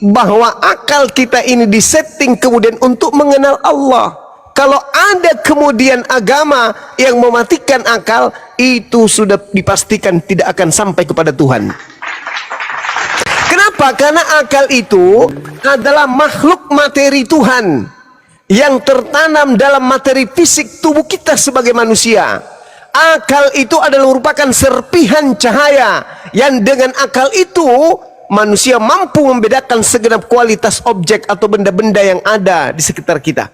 bahwa akal kita ini disetting kemudian untuk mengenal Allah. Kalau ada kemudian agama yang mematikan akal, itu sudah dipastikan tidak akan sampai kepada Tuhan. Kenapa? Karena akal itu adalah makhluk materi Tuhan yang tertanam dalam materi fisik tubuh kita sebagai manusia. Akal itu adalah merupakan serpihan cahaya yang dengan akal itu manusia mampu membedakan segenap kualitas objek atau benda-benda yang ada di sekitar kita.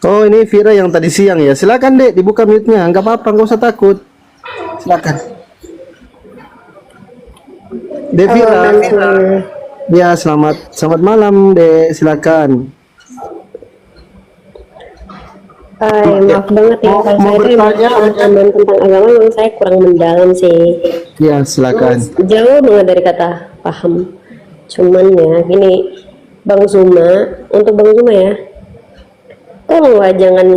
Oh, ini Vira yang tadi siang ya. Silakan Dek, dibuka mute-nya. Enggak apa-apa, enggak usah takut. Silakan. Dek Vira. Ya, selamat malam, Dek. Silakan. Maaf banget ya kalau mau saya bertanya pemahaman tentang agama memang saya kurang mendalam sih. Ya, silakan. Jauh banget dari kata paham. Cuman ya gini, Bang Zuma, untuk Bang Zuma ya, tolong lah jangan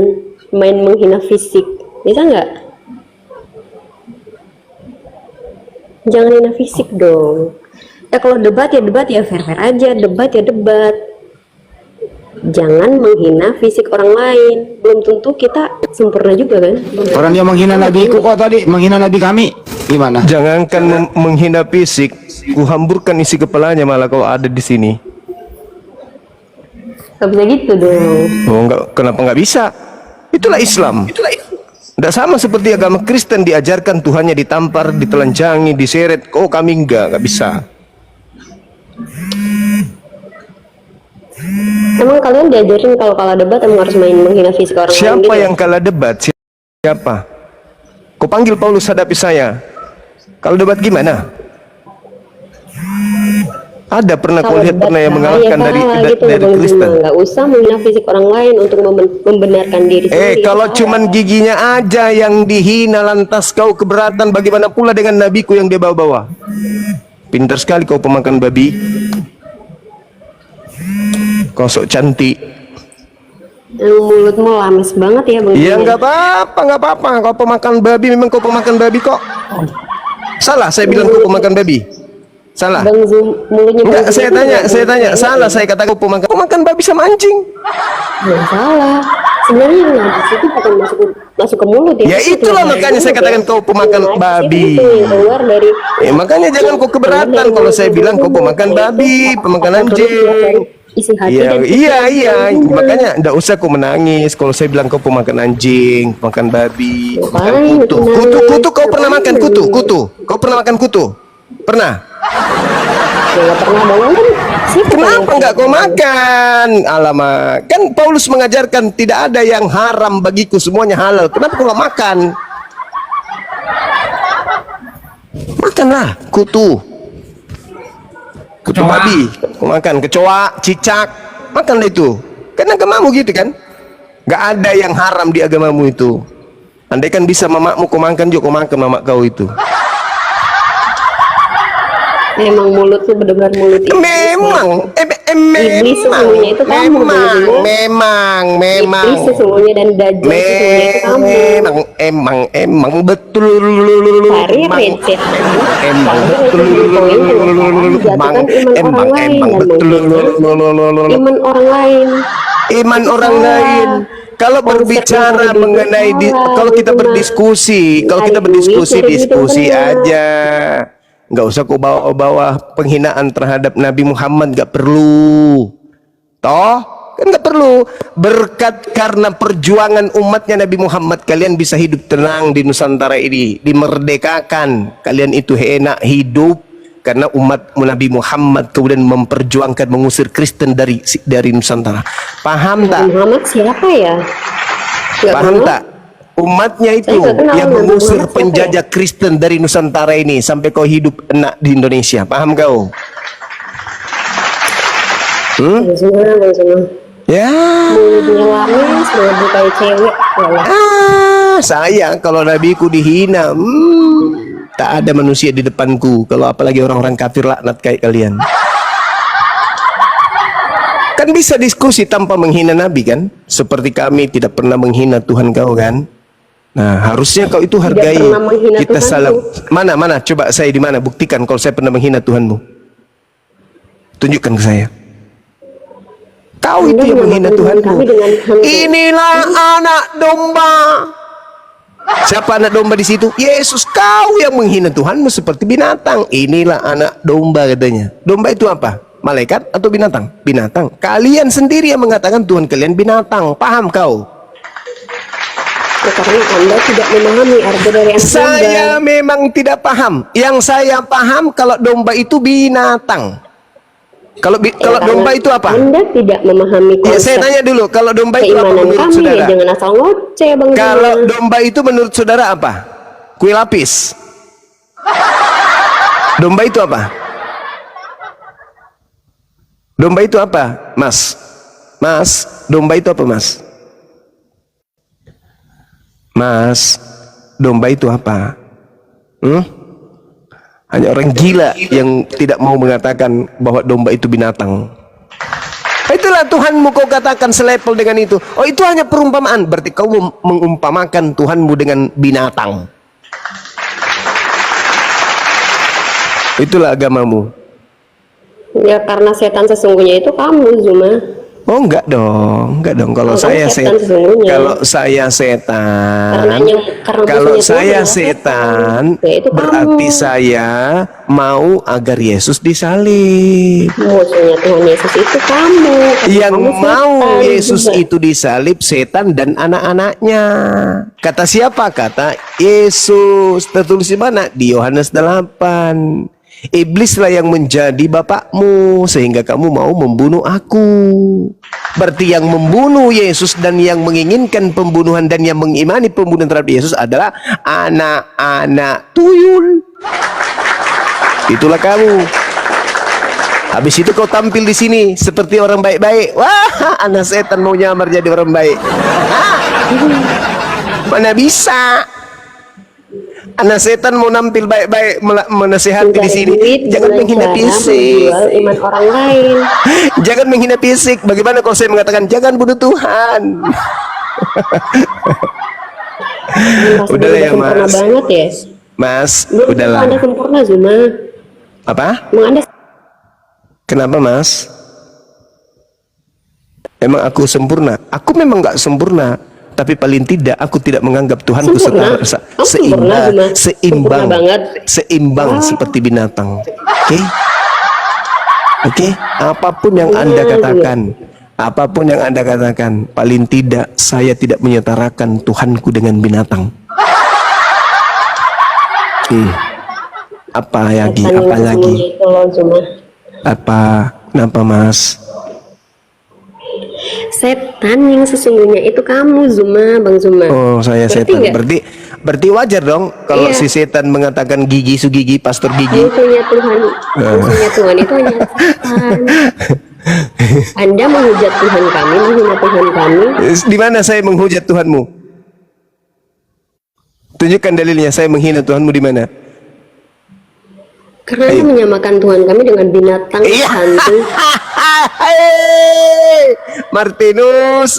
main menghina fisik, bisa nggak? Jangan hina fisik dong. Ya kalau debat ya fair-fair aja, debat ya debat. Jangan menghina fisik orang lain. Belum tentu kita sempurna juga kan. Orang yang menghina nabiku kok tadi, menghina nabi kami. Gimana? Jangankan menghina fisik, kuhamburkan isi kepalanya malah kalau ada di sini. Gak bisa gitu dong. Oh, kenapa nggak bisa? Itulah Islam. Tidak sama seperti agama Kristen diajarkan Tuhannya ditampar, ditelanjangi, diseret. Oh, kami nggak bisa. Emang kalian diajarin kalau kalah debat emang harus main menghina fisik orang lain Siapa gitu? yang kalah debat? Siapa? Kau panggil Paulus hadapi saya. Kalau debat gimana? Ada pernah kau lihat pernah yang mengalahkan dari Kristen? Nggak usah menghina fisik orang lain untuk membenarkan diri sendiri. Kalau cuman giginya aja yang dihina lantas kau keberatan, bagaimana pula dengan nabiku yang dia bawa-bawa? Pintar sekali kau pemakan babi. Kau sok cantik. Mulutmu lames banget ya Bang. Ya nggak apa-apa. Kau pemakan babi, memang kau pemakan babi kok. Salah saya bilang kau pemakan babi. Salah. Bang mulutnya. Enggak, saya tanya. Salah saya kata kau pemakan babi sama anjing. Ya salah. Sebenarnya yang najis itu bukan masuk ke mulut ya. Ya itulah makanya saya katakan kau pemakan babi. Keluar dari. Makanya jangan kau keberatan kalau saya bilang kau pemakan babi, pemakan anjing. Isi hati Iya. Makanya enggak usah kau menangis kalau saya bilang kau pemakan anjing, makan babi, makan kutu. Kutu kau pernah makan kutu? Kau pernah makan kutu? Pernah? Nggak pernah banget kan? Kenapa enggak kau makan? Alamak, kan Paulus mengajarkan tidak ada yang haram bagiku, semuanya halal. Kenapa kau nggak makan? Makanlah kutu babi, kau makan kecoa, cicak, makanlah itu. Kan agamamu gitu kan? Nggak ada yang haram di agamamu itu. Andai kan bisa mamakmu kau makan juga, kau makan mamak kau itu. Memang mulut tuh benar-benar mulut itu. Iblis sesungguhnya itu kamu. Memang. Iblis sesungguhnya dan dajjal sesungguhnya itu kamu. Emang betul. Hari receh. Emang betul. Iman orang lain. Iman orang lain. Kalau berbicara mengenai kalau kita berdiskusi diskusi aja. Nggak usah kau bawa penghinaan terhadap Nabi Muhammad, nggak perlu. Toh kan nggak perlu. Berkat karena perjuangan umatnya Nabi Muhammad, kalian bisa hidup tenang di Nusantara ini, dimerdekakan. Kalian itu enak hidup karena umat Nabi Muhammad kemudian memperjuangkan mengusir Kristen dari Nusantara. Paham tak? Muhammad siapa ya? Paham tak? Umatnya itu yang mengusir penjajah Kristen dari Nusantara ini sampai kau hidup enak di Indonesia. Paham kau? Ya. Sayang kalau nabiku dihina. Tak ada manusia di depanku. Kalau apalagi orang-orang kafir laknat kayak kalian. Kan Kan bisa diskusi tanpa menghina Nabi kan? Seperti kami tidak pernah menghina Tuhan kau kan? Nah, harusnya kau itu hargai pernah menghina kita Tuhanku. salam. Mana? Coba saya di mana? Buktikan kalau saya pernah menghina Tuhanmu. Tunjukkan ke saya. Kau Anda itu yang menghina menyamakan Tuhan Tuhanmu. kami dengan hantu. Inilah anak domba. Siapa anak domba di situ? Yesus. Kau yang menghina Tuhanmu seperti binatang. Inilah anak domba katanya. Domba itu apa? Malaikat atau binatang? Binatang. Kalian sendiri yang mengatakan Tuhan kalian binatang. Paham kau? Ya, karena Anda tidak memahami arti dari anak domba. Saya memang tidak paham. Yang saya paham kalau domba itu binatang. Kalau Karena domba itu apa? Anda tidak memahami Ya, konsep saya tanya dulu. Kalau domba itu apa keimanan menurut kami. saudara? Ya, jangan asal ngoceh, Bang Kalau Zuma. domba itu menurut saudara apa? Kue lapis. Domba itu apa? Domba itu apa, Mas? Mas, domba itu apa, Mas? Mas, domba itu apa? Hanya orang gila yang tidak mau mengatakan bahwa domba itu binatang. Itulah Tuhanmu kau katakan selepel dengan itu. Oh, itu hanya perumpamaan. Berarti kau mengumpamakan Tuhanmu dengan binatang. Itulah agamamu. Ya, karena setan sesungguhnya itu kamu, Zuma. Oh, enggak dong. Kalau Oh, saya kamu setan sesungguhnya. kalau saya setan, Karena kalau musuhnya Tuhan saya adalah setan, Ya, itu berarti kamu. saya mau agar Yesus disalib. Musuhnya Tuhan Yesus itu kamu. Karena Yang kamu mau setan Yesus juga. itu disalib setan dan anak-anaknya. Kata siapa? Kata Yesus. Tertulis di mana? Di Yohanes 8. Iblislah yang menjadi bapakmu sehingga kamu mau membunuh aku. Berarti yang membunuh Yesus dan yang menginginkan pembunuhan dan yang mengimani pembunuhan terhadap Yesus adalah anak-anak tuyul. Itulah kamu. Habis itu kau tampil di sini seperti orang baik-baik. Wah, anak setan mau nyamar jadi orang baik. Mana bisa? Anak setan mau nampil baik-baik menasihati di Mencari sini. duit Jangan dengan menghina cara fisik. menjual iman orang lain. Jangan menghina fisik. Bagaimana kalau saya mengatakan jangan bunuh Tuhan? Rasanya Udahlah ya, sempurna Mas. banget ya. Mas, Belum tentu udahlah. Anda sempurna, Zuma. Apa? Emang Anda Kenapa, Mas? Emang aku sempurna? Aku memang nggak sempurna. Tapi paling tidak aku tidak menganggap Tuhanku Sempurna. setara, Kamu sempurna, Zuma. seimbang, Sempurna banget. seimbang seperti binatang. Oke? Oke? Apapun yang Anda katakan, apapun yang Anda katakan, paling tidak saya tidak menyetarakan Tuhanku dengan binatang. Apa lagi? setan yang Apa lagi? sesungguhnya itu loh, Zuma. Apa? Kenapa, Mas? Setan yang sesungguhnya itu kamu, Zuma, Bang Zuma. Oh, saya Ngerti setan. nggak? Berarti wajar dong kalau Iya. si setan mengatakan Gigi Sugigi, Pastor Gigi. Musuhnya Tuhan itu hanya setan. Anda menghujat Tuhan kami, menghina Tuhan kami. Di mana saya menghujat Tuhanmu? Tunjukkan dalilnya. Saya menghina Tuhanmu di mana? Karena Anda menyamakan Tuhan kami dengan binatang Iya. hantu.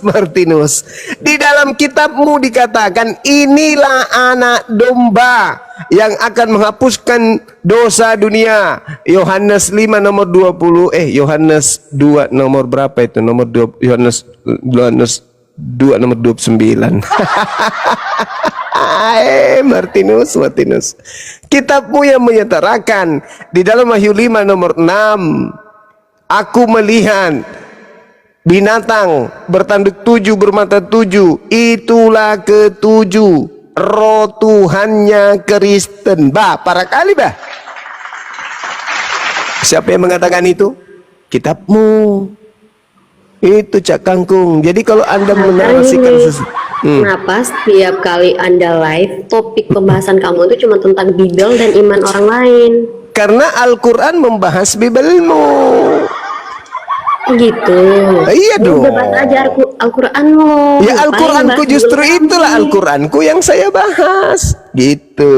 Martinus. Di dalam kitabmu dikatakan inilah anak domba yang akan menghapuskan dosa dunia. Yohanes 5 nomor 20. Yohanes 2 nomor berapa itu? Nomor 2, Yohanes 2 nomor 29. Martinus. Kitabmu yang menyetarakan di dalam Wahyu 5 nomor 6. Aku melihat binatang bertanduk 7 bermata 7. Itulah ketujuh roh Tuhannya Kristen. Para kali siapa yang mengatakan itu? Kitabmu. Itu Cak Kangkung. Jadi kalau Anda menarasikan Kenapa setiap kali Anda live, topik pembahasan kamu itu cuma tentang Bible dan iman orang lain? karena Al-Quran membahas Bibelmu. Gitu. Iya Lu dong. bahas aja Al-Quran lo. Ya Al-Quranku justru itulah Al-Quranku yang saya bahas. Gitu.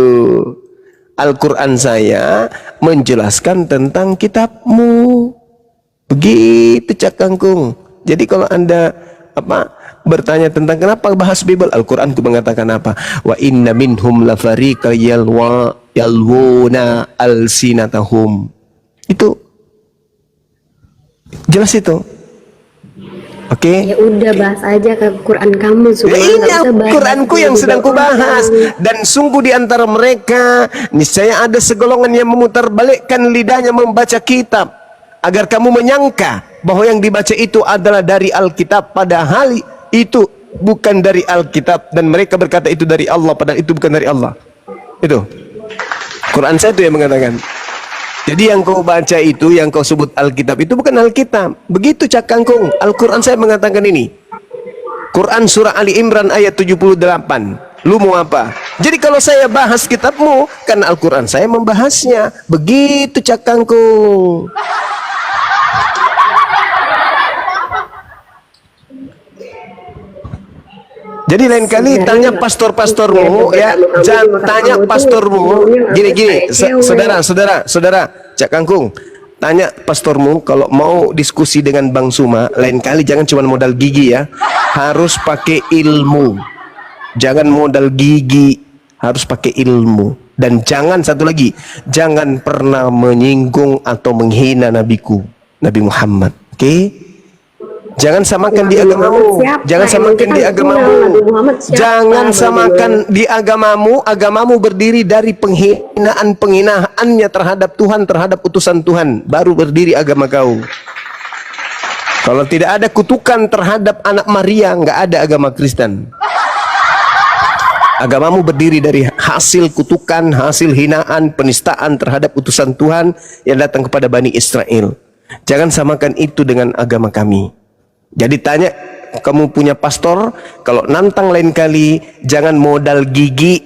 Al-Quran saya menjelaskan tentang kitabmu. Begitu Cak Kangkung. Jadi kalau Anda bertanya tentang kenapa bahas Bible, Al-Quran itu mengatakan apa? Wa inna minhum lafariqa yalwuna alsinatahum. Itu jelas itu. Oke. Ya udah bahas aja ke Quran kamu semua. Ini Al-Quranku yang sedang kubahas. Dan sungguh di antara mereka niscaya ada segolongan yang memutarbalikkan lidahnya membaca kitab, agar kamu menyangka bahwa yang dibaca itu adalah dari Alkitab, padahal itu bukan dari Alkitab, dan mereka berkata itu dari Allah, padahal itu bukan dari Allah. Itu Quran saya itu yang mengatakan. Jadi yang kau baca itu, yang kau sebut Alkitab itu bukan Alkitab. Begitu Cak Kangkung. Al-Quran saya mengatakan ini. Quran surah Ali Imran ayat 78. Lu mau apa? Jadi kalau saya bahas kitabmu, karena Al-Quran saya membahasnya. Begitu Cak Kangkung. Jadi lain kali tanya pastor-pastormu ya, jangan tanya pastormu gini-gini, saudara Cak Kangkung, tanya pastormu kalau mau diskusi dengan Bang Suma, lain kali jangan cuma modal gigi ya, harus pakai ilmu. Jangan modal gigi, harus pakai ilmu. Dan jangan satu lagi, jangan pernah menyinggung atau menghina nabiku, Nabi Muhammad. Oke? Jangan samakan di agamamu. Jangan samakan di agamamu. Jangan samakan di agamamu. Agamamu berdiri dari penghinaannya terhadap Tuhan, terhadap utusan Tuhan. Baru berdiri agama kau. Kalau tidak ada kutukan terhadap anak Maria, nggak ada agama Kristen. Agamamu berdiri dari hasil kutukan, hasil hinaan, penistaan terhadap utusan Tuhan yang datang kepada Bani Israel. Jangan samakan itu dengan agama kami. Jadi tanya, kamu punya pastor, kalau nantang lain kali, jangan modal gigi,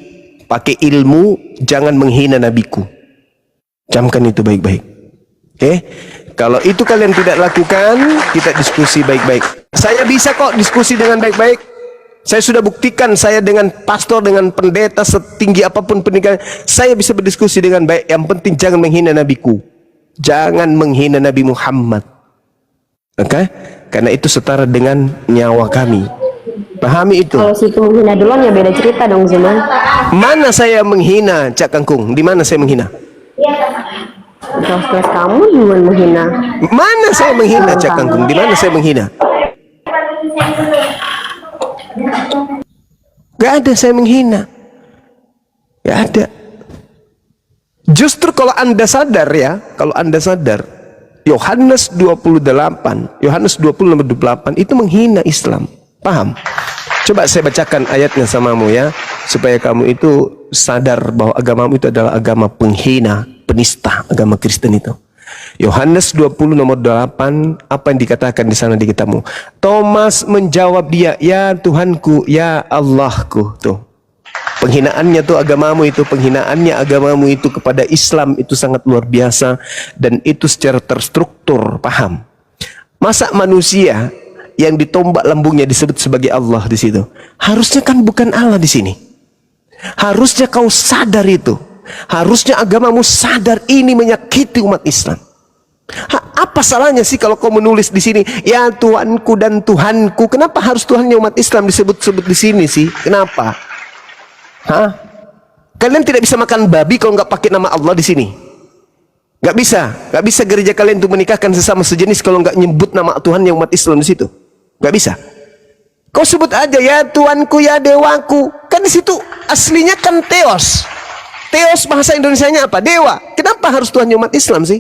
pakai ilmu, jangan menghina nabiku. Camkan itu baik-baik. Oke? Kalau itu kalian tidak lakukan, kita diskusi baik-baik. Saya bisa kok diskusi dengan baik-baik. Saya sudah buktikan, saya dengan pastor, dengan pendeta, setinggi apapun pendidikan, saya bisa berdiskusi dengan baik. Yang penting jangan menghina nabiku. Jangan menghina Nabi Muhammad. Oke? Karena itu setara dengan nyawa kami. Pahami itu. Kalau situ menghina duluan ya beda cerita dong Zuma. Mana saya menghina Cak Kangkung? Di mana saya menghina? Kelas kamu duluan menghina. Mana saya menghina Cak Kangkung? Di mana saya menghina? Gak ada saya menghina. Gak ada. Justru kalau Anda sadar ya, kalau Anda sadar, Yohanes 28 nomor 28 itu menghina Islam. Paham? Coba saya bacakan ayatnya samamu ya, supaya kamu itu sadar bahwa agamamu itu adalah agama penghina, penista, agama Kristen itu. Yohanes 20 nomor 8, apa yang dikatakan di sana di kitabmu? Thomas menjawab dia, ya Tuhanku, ya Allahku. Tuh. Penghinaannya tuh agamamu itu, penghinaannya agamamu itu kepada Islam itu sangat luar biasa, dan itu secara terstruktur, paham? Masa manusia yang ditombak lambungnya disebut sebagai Allah di situ? Harusnya kan bukan Allah di sini. Harusnya kau sadar itu. Harusnya agamamu sadar ini menyakiti umat Islam. Apa salahnya sih kalau kau menulis di sini, ya Tuhanku dan Tuhanku? Kenapa harus Tuhannya umat Islam disebut-sebut di sini sih? Kenapa? Hah? Kalian tidak bisa makan babi kalau nggak pakai nama Allah di sini. Nggak bisa gereja kalian untuk menikahkan sesama sejenis kalau nggak nyebut nama Tuhan yang umat Islam di situ. Nggak bisa. Kau sebut aja ya Tuanku, ya Dewaku. Kan di situ aslinya kan Theos. Theos bahasa Indonesianya apa? Dewa. Kenapa harus Tuhan umat Islam sih?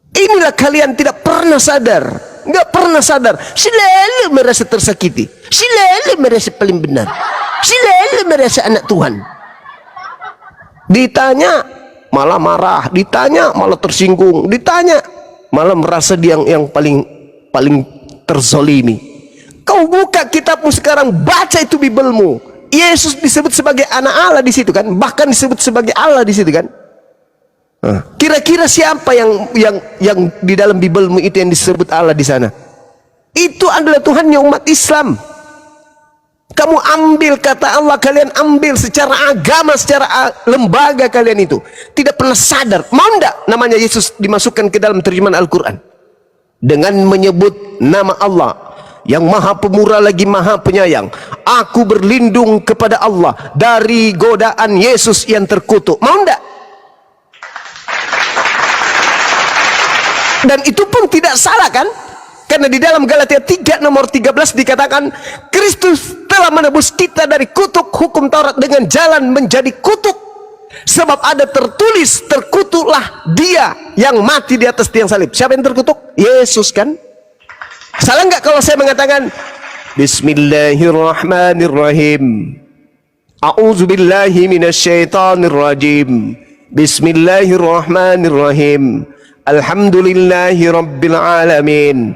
Inilah kalian tidak pernah sadar. Nggak pernah sadar. Selalu merasa tersakiti. Selalu merasa paling benar. Selalu merasa anak Tuhan. Ditanya malah marah, ditanya malah tersinggung, ditanya malah merasa dia yang paling terzolimi. Kau buka kitabmu sekarang, baca itu Biblemu. Yesus disebut sebagai anak Allah di situ kan, bahkan disebut sebagai Allah di situ kan. Kira-kira siapa yang di dalam Biblemu itu yang disebut Allah di sana? Itu adalah Tuhannya umat Islam. Kamu ambil kata Allah, kalian ambil secara agama, secara lembaga kalian itu. Tidak pernah sadar. Mau enggak namanya Yesus dimasukkan ke dalam terjemahan Al-Quran? dengan menyebut nama Allah yang maha pemurah lagi maha penyayang. Aku berlindung kepada Allah dari godaan Yesus yang terkutuk. Mau enggak? Dan itu pun tidak salah kan? Karena di dalam Galatia 3 nomor 13 dikatakan Kristus telah menebus kita dari kutuk hukum Taurat dengan jalan menjadi kutuk. Sebab ada tertulis, terkutuklah dia yang mati di atas tiang salib. Siapa yang terkutuk? Yesus kan? Salah enggak kalau saya mengatakan Bismillahirrahmanirrahim, A'udzubillahi minasyaitonirrajim, Bismillahirrahmanirrahim, Alhamdulillahi Rabbil Alamin.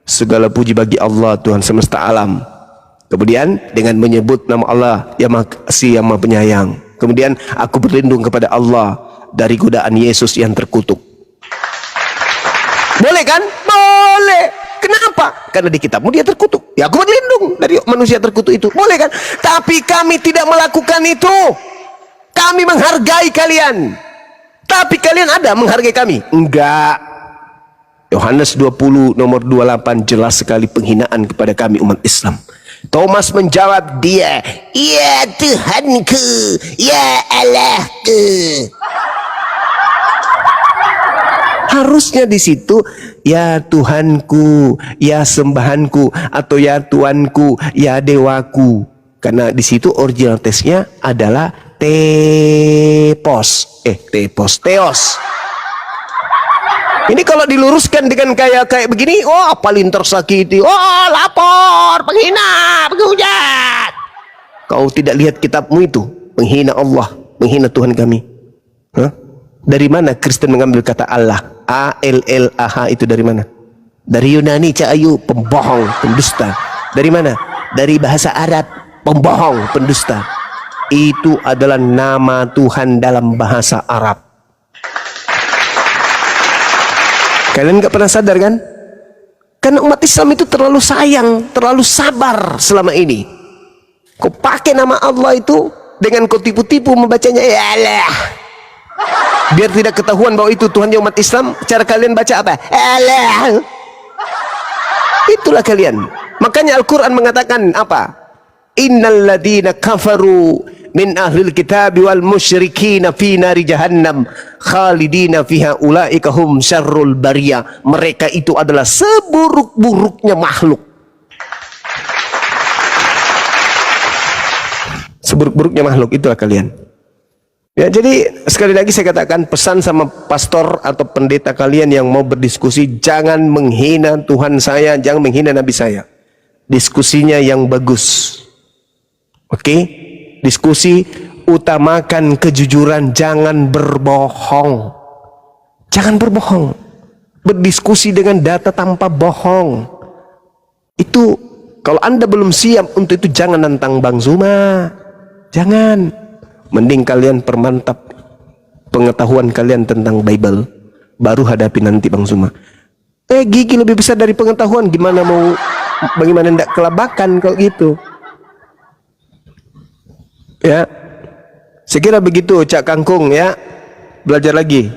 Segala puji bagi Allah Tuhan semesta alam. Kemudian dengan menyebut nama Allah yang maha kasih yang maha penyayang. Kemudian aku berlindung kepada Allah dari godaan Yesus yang terkutuk. Boleh kan? Boleh. Kenapa? Karena di kitabmu dia terkutuk. Ya aku berlindung dari manusia terkutuk itu. Boleh kan? Tapi kami tidak melakukan itu. Kami menghargai kalian. Tapi kalian ada menghargai kami? Enggak. Yohanes 20 nomor 28 jelas sekali penghinaan kepada kami umat Islam. Thomas menjawab dia, ya Tuhanku, ya Allahku. Harusnya di situ ya Tuhanku, ya sembahanku, atau ya Tuanku, ya dewaku. Karena di situ original teksnya adalah teos. Ini kalau diluruskan dengan kayak begini, oh paling tersakiti, oh lapor, penghina, penghujat. Kau tidak lihat kitabmu itu, menghina Allah, menghina Tuhan kami. Hah? Dari mana Kristen mengambil kata Allah? A-L-L-A-H itu dari mana? Dari Yunani, Cak Ayu, pembohong, pendusta. Dari mana? Dari bahasa Arab, pembohong, pendusta. Itu adalah nama Tuhan dalam bahasa Arab. Kalian gak pernah sadar kan? Karena umat Islam itu terlalu sayang, terlalu sabar selama ini. Kau pakai nama Allah itu dengan kau tipu-tipu membacanya, ya Allah. Biar tidak ketahuan bahwa itu Tuhannya umat Islam, cara kalian baca apa? Allah. Itulah kalian. Makanya Al-Quran mengatakan apa? Innal ladina kafaru min ahlil kitab wal musyrikin fi nari jahannam khalidina fiha ulaika hum syarrul bariyah. Mereka itu adalah seburuk-buruknya makhluk. Seburuk-buruknya makhluk itulah kalian. Ya, jadi sekali lagi saya katakan pesan sama pastor atau pendeta kalian yang mau berdiskusi, jangan menghina Tuhan saya, jangan menghina Nabi saya. Diskusinya yang bagus. Oke? Diskusi utamakan kejujuran, jangan berbohong. Jangan berbohong. Berdiskusi dengan data tanpa bohong. Itu kalau Anda belum siap untuk itu, jangan nantang Bang Zuma. Jangan. Mending kalian permantap pengetahuan kalian tentang Bible, baru hadapi nanti Bang Zuma. Gigi lebih besar dari pengetahuan, bagaimana ndak kelabakan kalau gitu. Ya, saya kira begitu Cak Kangkung ya. Belajar lagi.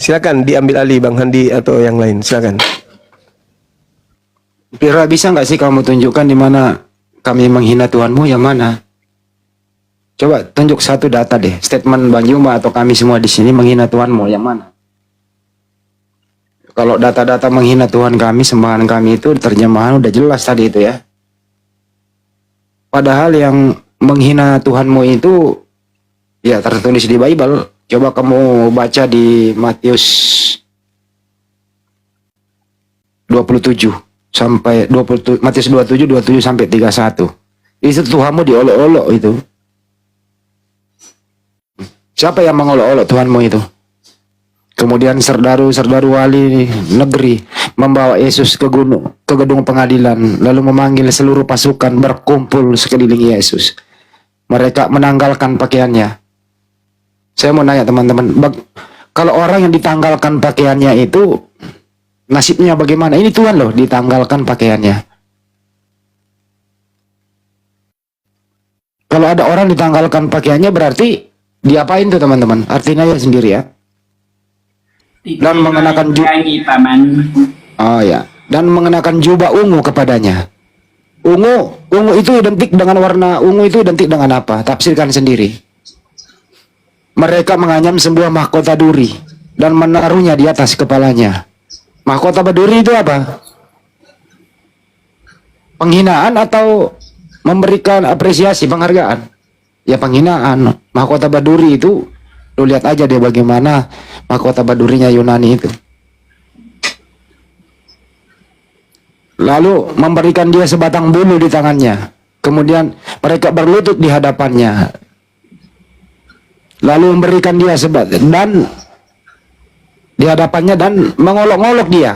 Silakan diambil alih Bang Handi atau yang lain. Silakan. Pira, bisa nggak sih kamu tunjukkan di mana kami menghina Tuhanmu, yang mana? Coba tunjuk satu data deh. Statement Bang Juma atau kami semua di sini menghina Tuhanmu, yang mana? Kalau data-data menghina Tuhan kami, sembahan kami itu terjemahan udah jelas tadi itu ya. Padahal yang menghina Tuhanmu itu ya tertulis di Bible. Coba kamu baca di Matius 27 sampai 20, Matius 27 sampai 31. Itu Tuhanmu diolok-olok itu. Siapa yang mengolok-olok Tuhanmu itu? Kemudian serdaru-serdaru wali negeri membawa Yesus ke gedung pengadilan, lalu memanggil seluruh pasukan berkumpul sekeliling Yesus. Mereka menanggalkan pakaiannya. Saya mau nanya teman-teman, kalau orang yang ditanggalkan pakaiannya itu nasibnya bagaimana? Ini Tuhan loh ditanggalkan pakaiannya. Kalau ada orang ditanggalkan pakaiannya berarti diapain tuh teman-teman? Artinya ya sendiri ya. Dan mengenakan lagi paman. Oh ya, dan mengenakan jubah ungu kepadanya. Ungu itu identik dengan warna ungu itu identik dengan apa? Tafsirkan sendiri. Mereka menganyam sebuah mahkota duri dan menaruhnya di atas kepalanya. Mahkota berduri itu apa? Penghinaan atau memberikan apresiasi, penghargaan? Ya penghinaan. Mahkota berduri itu, lu lihat aja deh bagaimana mahkota berdurinya Yunani itu. Lalu memberikan dia sebatang bulu di tangannya. Kemudian mereka berlutut di hadapannya. Lalu memberikan dia dan di hadapannya dan mengolok-olok dia.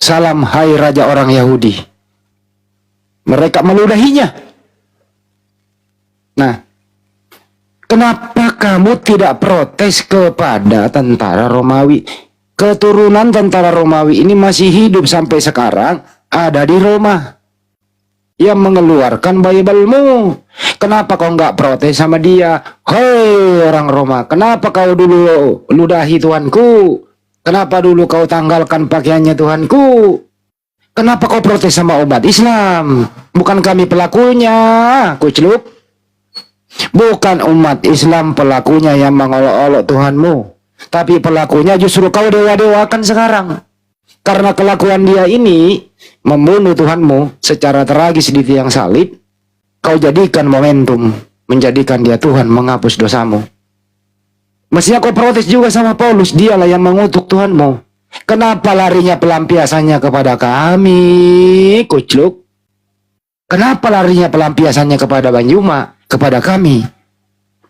Salam hai raja orang Yahudi. Mereka meludahinya. Nah, kenapa kamu tidak protes kepada tentara Romawi? Keturunan tentara Romawi ini masih hidup sampai sekarang, ada di Roma, yang mengeluarkan Bible-mu. Kenapa kau nggak protes sama dia? Hei orang Roma, kenapa kau dulu ludahi Tuhanku? Kenapa dulu kau tanggalkan pakaiannya Tuhanku? Kenapa kau protes sama umat Islam? Bukan kami pelakunya, kucluk. Bukan umat Islam pelakunya yang mengolok-olok Tuhanmu, tapi pelakunya justru kau dewa-dewakan sekarang. Karena kelakuan dia ini membunuh Tuhanmu secara tragis di tiang salib, kau jadikan momentum menjadikan dia Tuhan menghapus dosamu. Mestinya kau protes juga sama Paulus, dialah yang mengutuk Tuhanmu. Kenapa larinya pelampiasannya kepada kami, kucluk? Kenapa larinya pelampiasannya kepada Banjuma, kepada kami?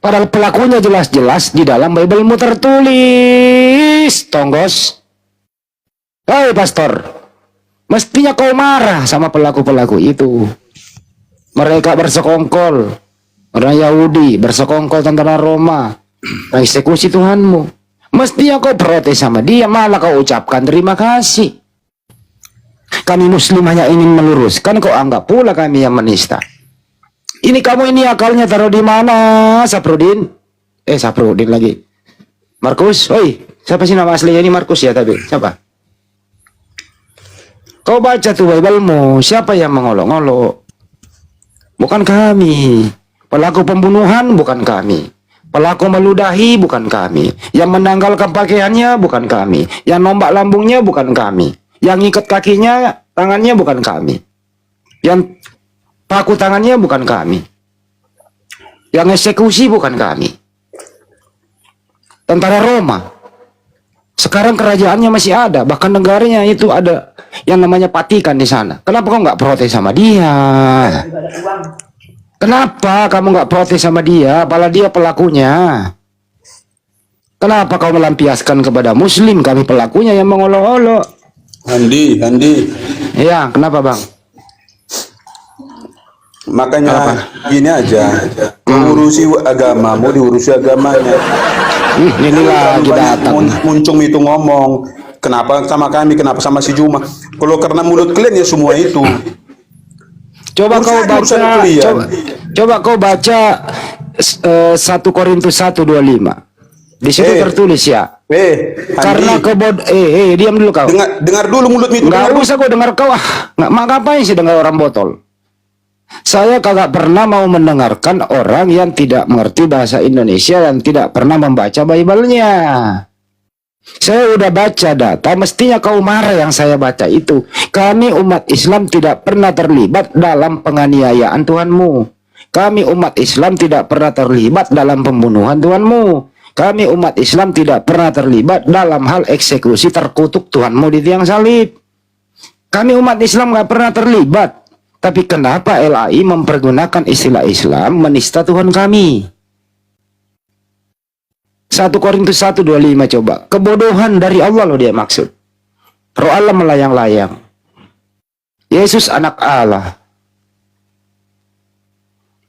Padahal pelakunya jelas-jelas di dalam Bible-mu tertulis, tonggos. Hei pastor, mestinya kau marah sama pelaku-pelaku itu. Mereka bersekongkol, orang Yahudi bersekongkol tentara Roma, eksekusi Tuhanmu. Mestinya kau protes sama dia, malah kau ucapkan terima kasih. Kami Muslim hanya ingin meluruskan, kau anggap pula kami yang menista. Ini kamu ini akalnya taruh di mana, Saprudin? Saprudin lagi. Markus, oi, siapa sih nama aslinya ini Markus ya tapi siapa? Kau baca tuh Bible-mu, siapa yang mengolok-olok? Bukan kami. Pelaku pembunuhan bukan kami. Pelaku meludahi bukan kami. Yang menanggalkan pakaiannya bukan kami. Yang nombak lambungnya bukan kami. Yang ikat kakinya, tangannya bukan kami. Yang paku tangannya bukan kami. Yang eksekusi bukan kami. Tentara Roma. Sekarang kerajaannya masih ada. Bahkan negaranya itu ada yang namanya Vatikan di sana. Kenapa kau nggak protes sama dia? Kenapa kamu nggak protes sama dia? Apalagi dia pelakunya. Kenapa kau melampiaskan kepada Muslim kami pelakunya yang mengolok-olok? Andi. Ya, kenapa bang? Makanya gini aja, mengurusi agama, mau diurusi agamanya. Ini lagi datang. Muncung itu ngomong, kenapa sama kami, kenapa sama si Juma? Kalau karena mulut kalian ya semua itu. Coba kau baca, kalian. coba kau baca 1 Korintus 1:25. Di situ tertulis ya. Karena diam dulu kau. Dengar dulu mulut itu. Nggak usah kau dengar kau. Nggak ngapain sih dengar orang botol. Saya kagak pernah mau mendengarkan orang yang tidak mengerti bahasa Indonesia dan tidak pernah membaca Bible-nya. Saya udah baca data, mestinya kau marah yang saya baca itu. Kami umat Islam tidak pernah terlibat dalam penganiayaan Tuhanmu. Kami umat Islam tidak pernah terlibat dalam pembunuhan Tuhanmu. Kami umat Islam tidak pernah terlibat dalam hal eksekusi terkutuk Tuhanmu di tiang salib. Kami umat Islam gak pernah terlibat. Tapi kenapa LAI mempergunakan istilah Islam menista Tuhan kami? 1 Korintus 1:25 coba. Kebodohan dari Allah loh dia maksud. Roh Allah melayang-layang. Yesus anak Allah.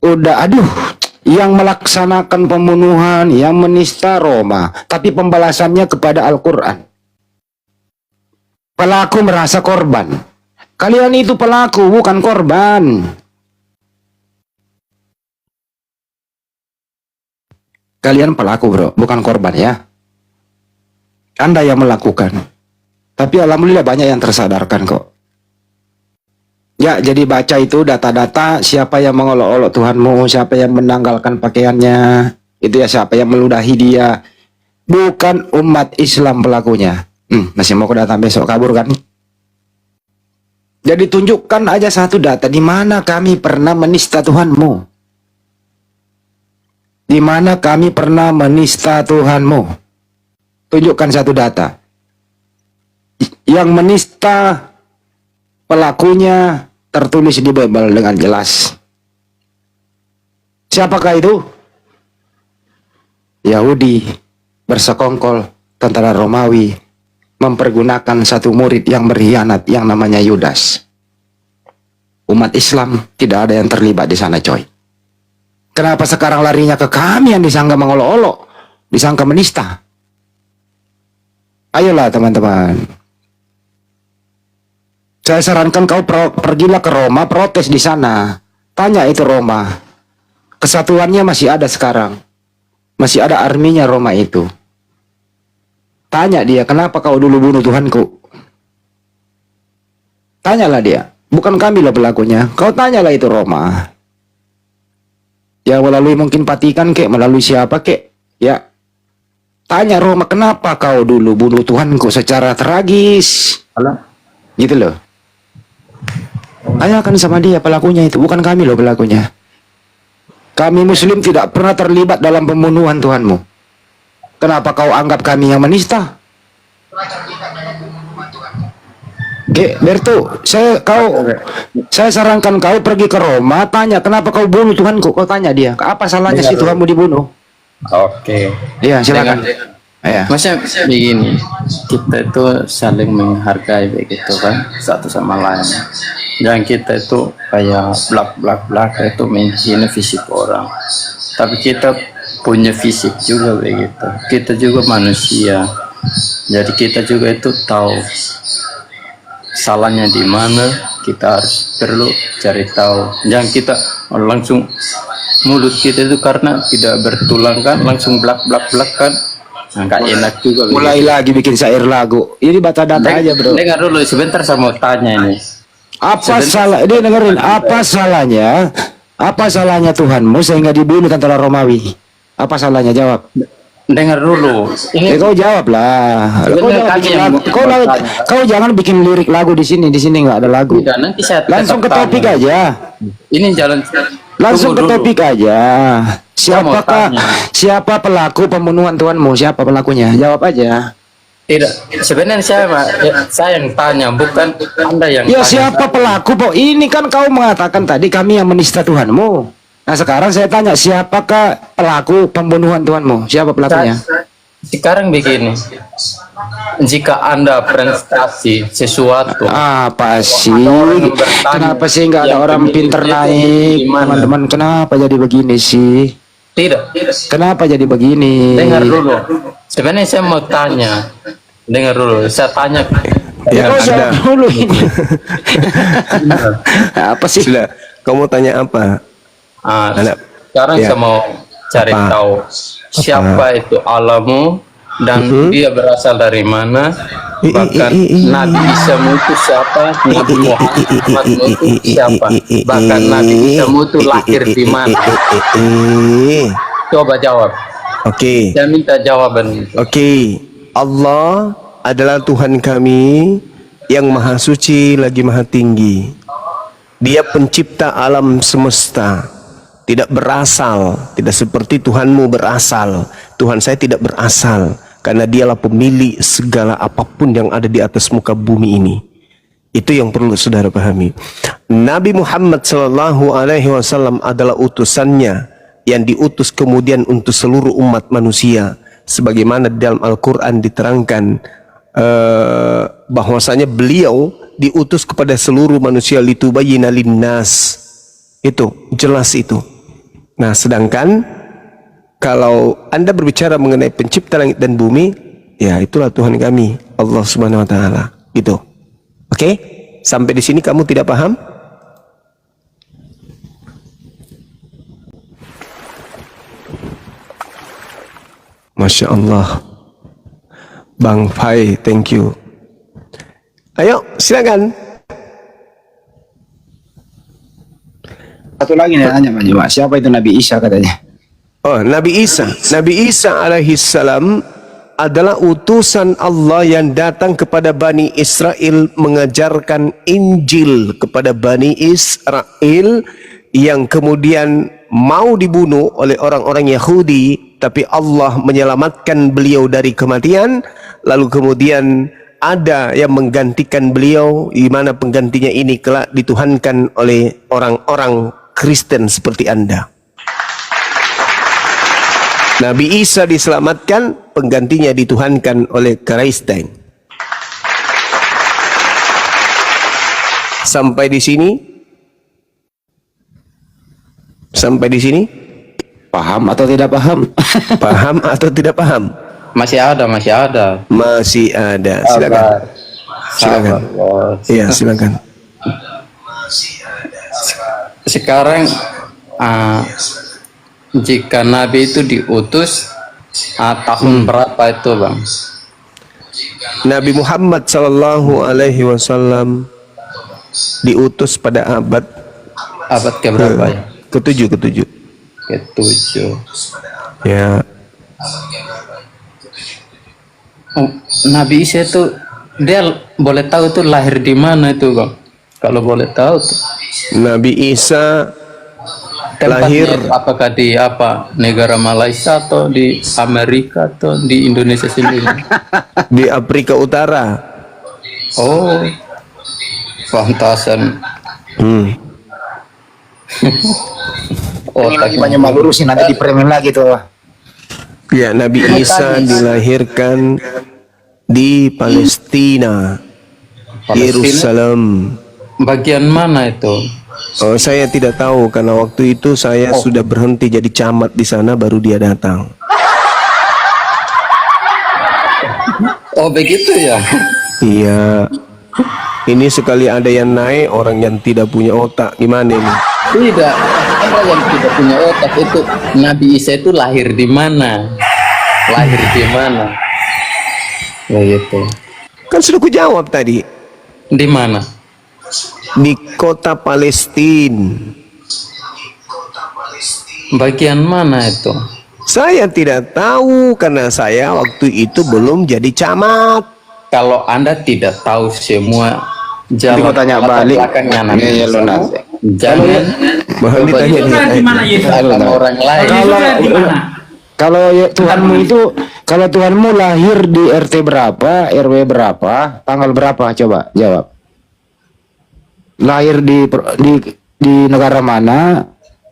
Udah yang melaksanakan pembunuhan, yang menista Roma, tapi pembalasannya kepada Al-Quran. Pelaku merasa korban. Kalian itu pelaku, bukan korban. Kalian pelaku bro, bukan korban ya. Anda yang melakukan. Tapi alhamdulillah banyak yang tersadarkan kok. Ya, jadi baca itu data-data siapa yang mengolok-olok Tuhanmu, siapa yang menanggalkan pakaiannya, itu ya siapa yang meludahi dia. Bukan umat Islam pelakunya. Masih mau ke data besok kabur kan? Jadi tunjukkan aja satu data di mana kami pernah menista Tuhanmu. Di mana kami pernah menista Tuhanmu. Tunjukkan satu data. Yang menista pelakunya tertulis di Bible dengan jelas. Siapakah itu? Yahudi bersekongkol tentara Romawi mempergunakan satu murid yang berkhianat yang namanya Yudas. Umat Islam tidak ada yang terlibat di sana, coy. Kenapa sekarang larinya ke kami yang disangka mengolok-olok, disangka menista? Ayolah teman-teman. Saya sarankan kau pergilah ke Roma, protes di sana. Tanya itu Roma. Kesatuannya masih ada sekarang. Masih ada arminya Roma itu. Tanya dia, kenapa kau dulu bunuh Tuhanku? Tanyalah dia. Bukan kami lah pelakunya. Kau tanyalah itu Roma. Ya melalui mungkin Vatikan kek, melalui siapa kek. Ya. Tanya Roma, kenapa kau dulu bunuh Tuhanku secara tragis? Gitu loh. Tanyakan sama dia pelakunya itu, bukan kami loh pelakunya. Kami Muslim tidak pernah terlibat dalam pembunuhan Tuhanmu. Kenapa kau anggap kami yang menista? Oke, Berto, saya sarankan kau pergi ke Roma, tanya kenapa kau bunuh Tuhanku. Kau tanya dia, apa salahnya si Tuhanmu dibunuh? Oke. Iya, silakan. Ya. Maksudnya begini, kita itu saling menghargai begitu kan satu sama lain. Jangan kita itu kayak blak itu menghina fisik orang. Tapi kita punya fisik juga begitu. Kita juga manusia. Jadi kita juga itu tahu salahnya di mana. Kita harus perlu cari tahu. Jangan kita langsung mulut kita itu karena tidak bertulang kan langsung blak kan. Nggak enak juga. Mulai lagi bikin syair lagu. Ini baca data aja bro. Dengar dulu sebentar, saya mau tanya ini. Apa salah? Dia dengerin. Apa salahnya? Apa salahnya Tuhanmu sehingga dibunuh tentara Romawi? Apa salahnya? Jawab. Dengar dulu. Ini kau jawab lah. Kau jangan bikin lirik lagu di sini. Di sini nggak ada lagu. Tidak, nanti saya langsung ke topik tanya. aja. Ini jalan. Langsung ke Tunggu dulu. topik aja. Siapa pelaku pembunuhan Tuhanmu? Siapa pelakunya? Jawab aja. Tidak, sebenarnya saya yang tanya, bukan Anda yang Ya tanya. siapa pelaku? Pok? Ini kan kau mengatakan tadi kami yang menista Tuhanmu. Nah sekarang saya tanya, siapakah pelaku pembunuhan Tuhanmu? Siapa pelakunya? Sekarang begini, jika Anda prestasi sesuatu, Apa sih? orang bertanya, Kenapa sih nggak ada yang orang pemilik pinter itu naik? gimana? Teman-teman, kenapa jadi begini sih? tidak. Kenapa jadi begini? Dengar dulu. Sebenarnya saya mau tanya. Dengar dulu. Saya tanya. Ya, Kau jawab ada. dulu ini. Apa sih? Sudah, kamu tanya apa? Anak. Sekarang Ya. saya mau cari Apa? tahu siapa itu Allahmu dan dia berasal dari mana. Bahkan Nabi Isa itu siapa, Nabi Muhammad itu siapa, bahkan Nabi Isa itu lahir di mana. Coba jawab. Oke. Saya minta jawaban itu. Oke. Allah adalah Tuhan kami yang maha suci lagi maha tinggi. Dia pencipta alam semesta. Tidak berasal, tidak seperti Tuhanmu berasal. Tuhan saya tidak berasal karena dialah pemilik segala apapun yang ada di atas muka bumi ini. Itu yang perlu saudara pahami. Nabi Muhammad SAW adalah utusannya yang diutus kemudian untuk seluruh umat manusia, sebagaimana dalam Al-Quran diterangkan bahwasanya beliau diutus kepada seluruh manusia litubayyina linnas. Itu jelas itu. Nah, sedangkan kalau Anda berbicara mengenai pencipta langit dan bumi, ya itulah Tuhan kami, Allah Subhanahu wa taala. Gitu. Oke? Sampai di sini kamu tidak paham? Masya Allah. Bang Fai, thank you. Ayo, silakan. Satu lagi nih tanya Pak Juma, siapa itu Nabi Isa katanya? Oh, Nabi Isa. Nabi Isa alaihi salam adalah utusan Allah yang datang kepada Bani Israel mengajarkan Injil kepada Bani Israel yang kemudian mau dibunuh oleh orang-orang Yahudi, tapi Allah menyelamatkan beliau dari kematian. Lalu kemudian ada yang menggantikan beliau, di mana penggantinya ini kelak dituhankan oleh orang-orang Kristen seperti Anda. Nabi Isa diselamatkan, penggantinya dituhankan oleh Kristen. Sampai di sini? Sampai di sini? Paham atau tidak paham? Paham atau tidak paham? Masih ada, masih ada. Masih ada. Silakan. Silakan. Iya, silakan. Sekarang jika Nabi itu diutus tahun berapa itu, Bang? Nabi Muhammad sallallahu alaihi wasallam diutus pada abad ke berapa ya? Ketujuh. Ketujuh. Ya. Oh, Nabi Isa itu dia boleh tahu itu lahir di mana itu, Bang? Kalau boleh tahu tuh. Nabi Isa Tempatnya lahir itu apakah di negara Malaysia atau di Amerika atau di Indonesia sendiri? di Afrika Utara. Oh, pantasan. Lagi banyak malurusin nanti di premen lagi tuh. Ya, Nabi Isa dilahirkan di Palestina, Yerusalem. Bagian mana itu? Oh, saya tidak tahu karena waktu itu saya sudah berhenti jadi camat di sana, baru dia datang. Oh, begitu ya? Iya. Ini sekali ada yang naik, orang yang tidak punya otak. Gimana ini? Tidak. Orang yang tidak punya otak itu Nabi Isa itu lahir di mana? Lahir di mana? Begitu. Kan sudah kujawab tadi. Di mana? Di kota Palestina. Bagian mana itu? Saya tidak tahu karena saya waktu itu belum jadi camat. Kalau Anda tidak tahu semua Jadi mau tanya latar balik. belakangnya Nabi Iya, Isa, Lunas. jangan Bahkan coba ditanya Di mana Yesus? diceritakan orang lain. Yesus lahir di mana? Kalau Tuhanmu itu, kalau Tuhanmu lahir di RT berapa, RW berapa, tanggal berapa? Coba jawab. Lahir di negara mana,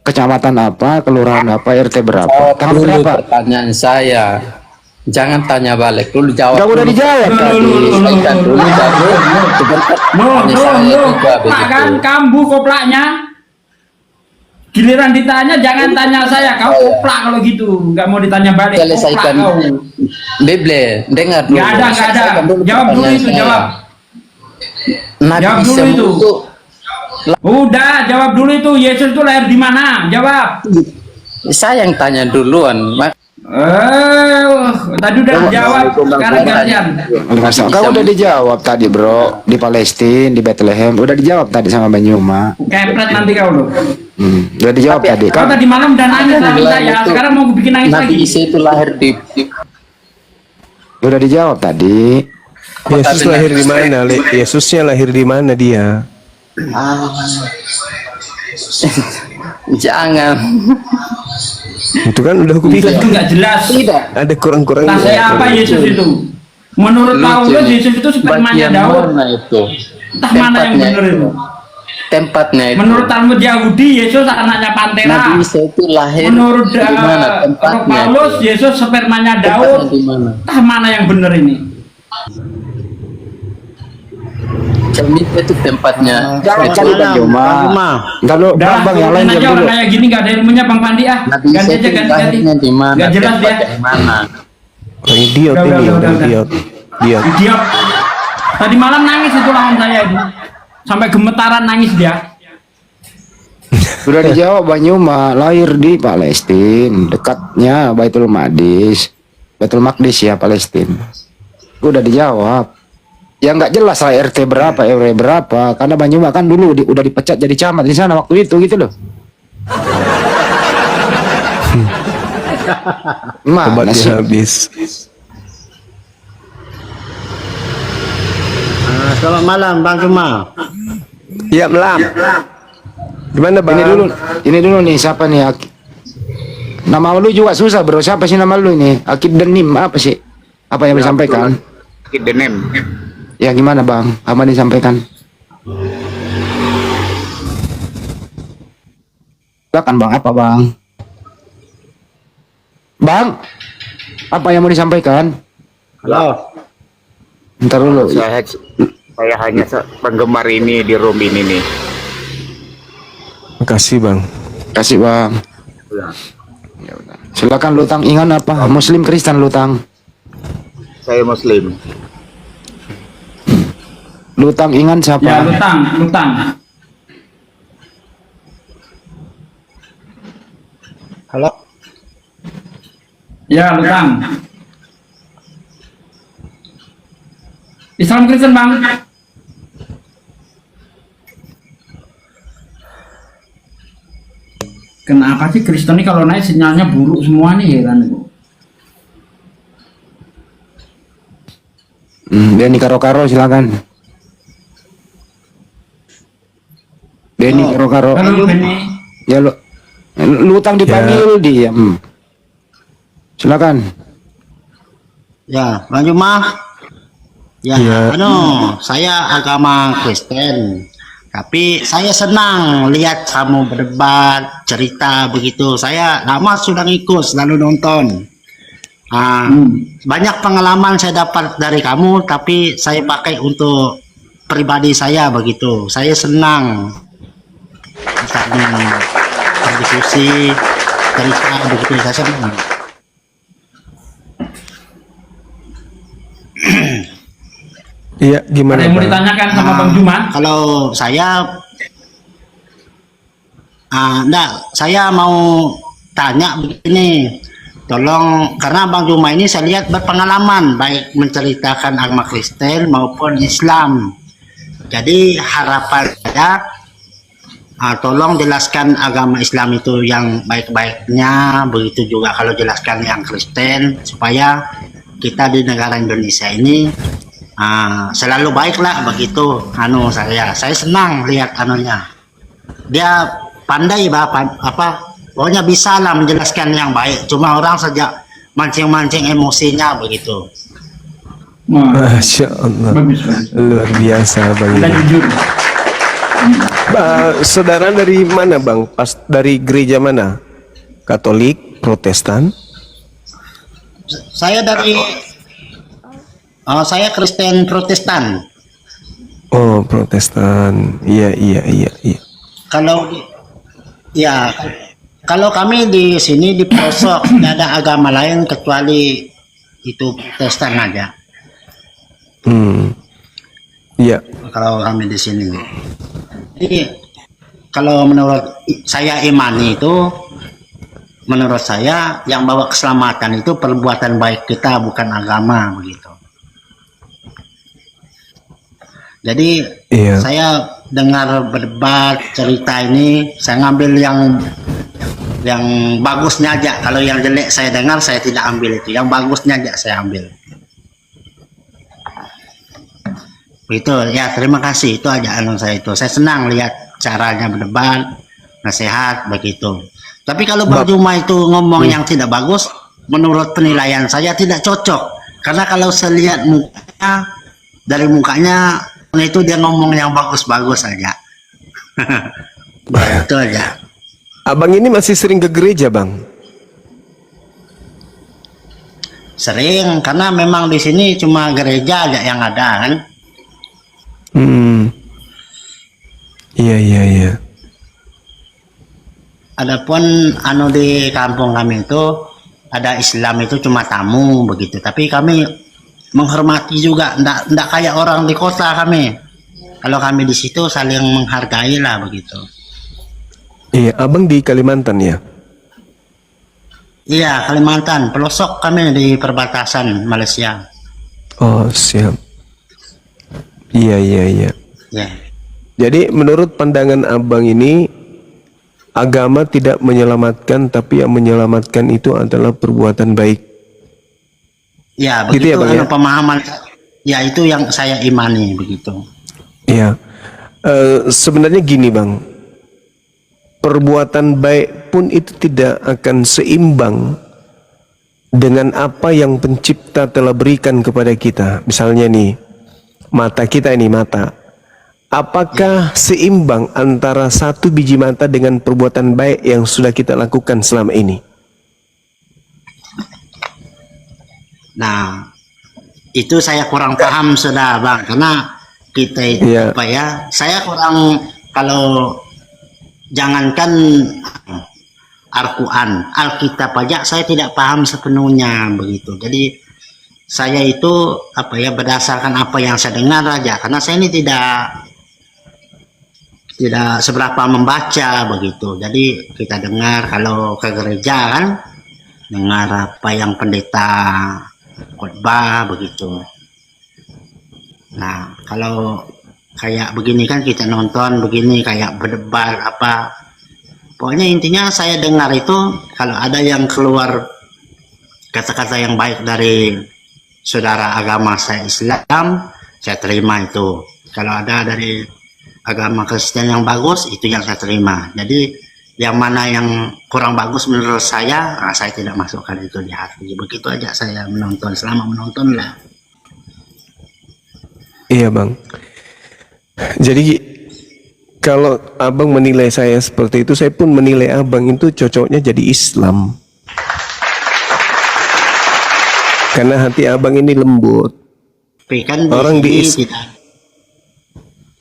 kecamatan apa, kelurahan apa, RT berapa, Jawab tanggal dulu berapa? pertanyaan saya. Jangan tanya balik dulu, jawab. Udah dulu. dijawab tadi. Selesaikan dulu baru sebentar tanya saya juga Koplak kan, begitu. kambuh koplaknya. Giliran ditanya jangan tanya saya, kau koplak kalau gitu, nggak mau ditanya balik. Selesaikan Koplak kau. Bible, dengar dulu. Nggak ada. Selesaikan dulu Jawab dulu pertanyaan itu, saya. jawab. Nabi Jawab Isa dulu itu. itu Udah, jawab dulu itu. Yesus itu lahir di mana? Jawab. saya yang tanya duluan. Tadi udah jawab, sekarang gantian. Kau udah dijawab tadi bro, di Palestina, di Bethlehem, udah dijawab tadi sama Banyuma. Kepret nanti kau lu. Udah dijawab tadi. Kau tadi malam udah nangis sama saya, itu, sekarang mau bikin nangis Nabi lagi. Isa itu lahir di Udah dijawab tadi. Yesus lahir di mana? Yesusnya lahir di mana dia? jangan. Itu kan udah aku Itu bilang. nggak jelas. Tidak. Ada kurang-kurangnya. Nah saya apa Yesus itu? Menurut Paulus Yesus itu spermanya Bagian Daud. mana itu? Entah mana yang benar itu. Tempatnya itu. Menurut Talmud Yahudi Yesus anaknya Pantera. Nabi Isa itu lahir Menurut di mana? menurut Paulus Yesus spermanya Daud. Tempatnya di mana? Entah mana yang benar ini. Cermita itu tempatnya. Kecuali Banyuma. Entar lu Udah, bang yang lain aja jawab orang dulu. kayak gini nggak ada ilmunya Bang Pandi ah. Nabi Ganti Isa aja itu ganti. lahirnya di mana? Nggak jelas dia. Tempatnya di mana? Orang idiot Udah, ini, udah, orang udah. idiot. Idiot. Idiot. Tadi malam nangis itu lawan saya itu. Sampai gemetaran nangis dia. Udah dijawab Banyuma, lahir di Palestina, dekatnya Baitul Maqdis. Baitul Maqdis ya Palestina. Udah dijawab. Ya nggak jelas lah RT berapa, RW berapa. Karena Banyumas kan dulu udah dipecat jadi camat di sana waktu itu gitu loh. Mana Obatnya sih? habis. Selamat malam Bang Cuma. Iya, Melam. Gimana, Bang? Ini dulu nih siapa nih? Nama lu juga susah bro. Siapa sih nama lu ini? Akib Denim apa sih? Apa yang disampaikan? Akib Denim. Ya gimana bang? Apa disampaikan? Silakan bang. Apa bang? Bang, apa yang mau disampaikan? Halo. Ntar dulu. Saya hanya penggemar ini di room ini nih. Makasih, Bang. Kasih bang. Ya udah. Silakan Lutang. Ingat apa? Muslim Kristen Lutang. Saya Muslim. Lutang ingat siapa? Ya, lutang. Halo. Ya, lutang. Islam Kristen, Bang. Kenapa sih Kristen ini kalau naik sinyalnya buruk semua nih, heran itu. Denny Karo-Karo silakan. Denny Karo-Karo. Halo, Benny. Ya Lutang dipanggil diam. Silakan. Ya, Bang Juma. Ya, saya agama Kristen. Tapi saya senang lihat kamu berdebat, cerita begitu. Saya lama sudah ngikut, selalu nonton. Banyak pengalaman saya dapat dari kamu, tapi saya pakai untuk pribadi saya begitu. Saya senang misalnya berdiskusi, cerita begitu. Saya senang. Iya, gimana, Ada yang mau Bang? ditanyakan sama Bang Juman? Kalau saya enggak, saya mau tanya begini. Tolong, karena Bang Juma ini saya lihat berpengalaman baik menceritakan agama Kristen maupun Islam. Jadi harapan saya tolong jelaskan agama Islam itu yang baik-baiknya, begitu juga kalau jelaskan yang Kristen supaya kita di negara Indonesia ini selalu baik lah begitu. Saya senang lihat anunya, dia pandai pokoknya bisa lah menjelaskan yang baik, cuma orang saja mancing-mancing emosinya begitu. Wah, Masya Allah. bagus. Luar biasa, Bang. Anda jujur. Saudara dari mana, Bang? Pas dari gereja mana? Katolik, Protestan? Saya saya Kristen Protestan. Oh, Protestan. Iya. Kalau kami di sini di pelosok tidak ada agama lain kecuali itu Protestan aja. Iya. Kalau kami di sini. Jadi kalau menurut saya imani itu, menurut saya yang bawa keselamatan itu perbuatan baik kita, bukan agama begitu. Jadi saya dengar berdebat cerita ini, saya ngambil yang bagusnya aja. Kalau yang jelek saya dengar, saya tidak ambil itu. Yang bagusnya aja saya ambil. Begitu ya, terima kasih. Itu aja saya itu. Saya senang lihat caranya berdebat, nasihat begitu. Tapi kalau Bang Juma itu ngomong yang tidak bagus, menurut penilaian saya tidak cocok. Karena kalau saya lihat mukanya, dari mukanya itu dia ngomong yang bagus-bagus saja. Itu aja. Abang ini masih sering ke gereja, Bang? Sering, karena memang di sini cuma gereja aja yang ada kan. Iya. Adapun di kampung kami itu ada Islam itu cuma tamu begitu. Tapi kami menghormati juga, ndak kayak orang di kota kami. Kalau kami di situ saling menghargai lah begitu. Iya, Abang di Kalimantan ya? Iya, Kalimantan, pelosok kami di perbatasan Malaysia. Oh, siap. Iya, iya, iya. Ya. Jadi menurut pandangan abang ini, agama tidak menyelamatkan, tapi yang menyelamatkan itu adalah perbuatan baik. Ya, Gitu begitu ya, Bang, ya? pemahaman. Ya, itu yang saya imani begitu. Iya. Sebenarnya gini bang, perbuatan baik pun itu tidak akan seimbang dengan apa yang pencipta telah berikan kepada kita. Misalnya nih, mata kita ini mata. Apakah seimbang antara satu biji mata dengan perbuatan baik yang sudah kita lakukan selama ini? Nah, itu saya kurang paham sudah bang, karena kita itu Iya. apa ya, saya kurang, kalau jangankan Al-Quran, Alkitab aja saya tidak paham sepenuhnya begitu. Jadi saya itu apa ya, berdasarkan apa yang saya dengar aja, karena saya ini tidak seberapa membaca begitu. Jadi kita dengar kalau ke gereja kan, dengar apa yang pendeta khotbah begitu. Nah, kalau kayak begini kan kita nonton begini kayak berdebat apa. Pokoknya intinya saya dengar itu kalau ada yang keluar kata-kata yang baik dari saudara agama saya Islam, saya terima itu. Kalau ada dari agama Kristen yang bagus, itu yang saya terima. Jadi yang mana yang kurang bagus menurut saya, saya tidak masukkan itu di hati. Begitu aja saya menonton, selama menonton lah. Iya bang. Jadi kalau abang menilai saya seperti itu, saya pun menilai abang itu cocoknya jadi Islam. Karena hati abang ini lembut. Tapi kan Orang di sini tidak.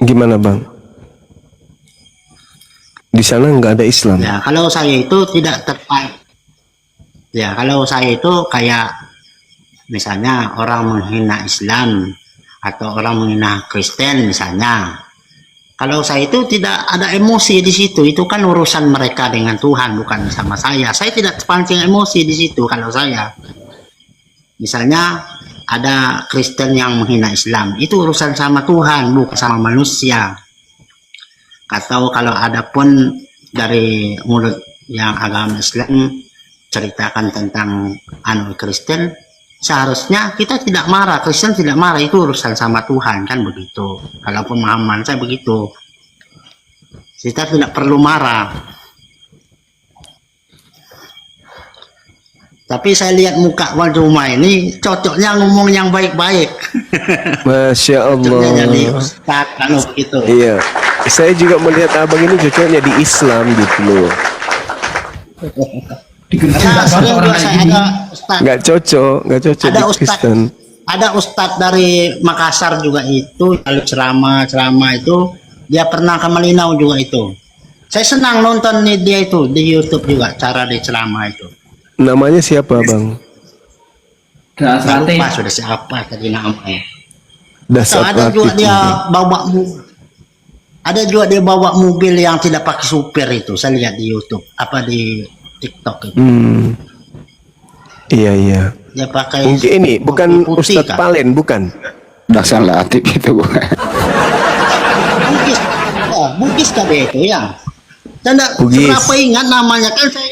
Gimana bang? Di sana nggak ada Islam. Ya, kalau saya itu tidak terpaik. Ya, kalau saya itu kayak misalnya orang menghina Islam atau orang menghina Kristen misalnya. Kalau saya itu tidak ada emosi di situ, itu kan urusan mereka dengan Tuhan, bukan sama saya. Saya tidak terpancing emosi di situ kalau saya. Misalnya ada Kristen yang menghina Islam, itu urusan sama Tuhan, bukan sama manusia. Atau kalau ada pun dari mulut yang agama Islam ceritakan tentang Kristen, seharusnya kita tidak marah, Kristen tidak marah, itu urusan sama Tuhan kan begitu. Kalau pemahaman saya begitu, kita tidak perlu marah. Tapi saya lihat muka Wan Rumah ini cocoknya ngomong yang baik-baik. Masya Cocoknya jadi Allah. ustaz kalau begitu. Iya. Saya juga melihat abang ini cocoknya di Islam gitu loh. Karena sering juga saya ada ustaz, Nggak cocok ada di ustaz, Kristen. ada ustaz dari Makassar juga itu, lalu ceramah itu dia pernah ke Malinau juga itu. Saya senang nonton dia itu di YouTube juga, cara dia ceramah itu. Namanya siapa bang? Saya lupa sudah siapa tadi namanya. Dasar Ada juga Latif. dia bawa mobil yang tidak pakai supir itu, saya lihat di YouTube apa di TikTok itu. Iya iya. Dia pakai Mungkin ini bukan putih, Ustadz kan? Palen bukan? Dasar Latif itu bukan. Bugis, ya, Bugis kan dia itu ya. Saya tidak Bugis. seberapa ingat namanya, kan saya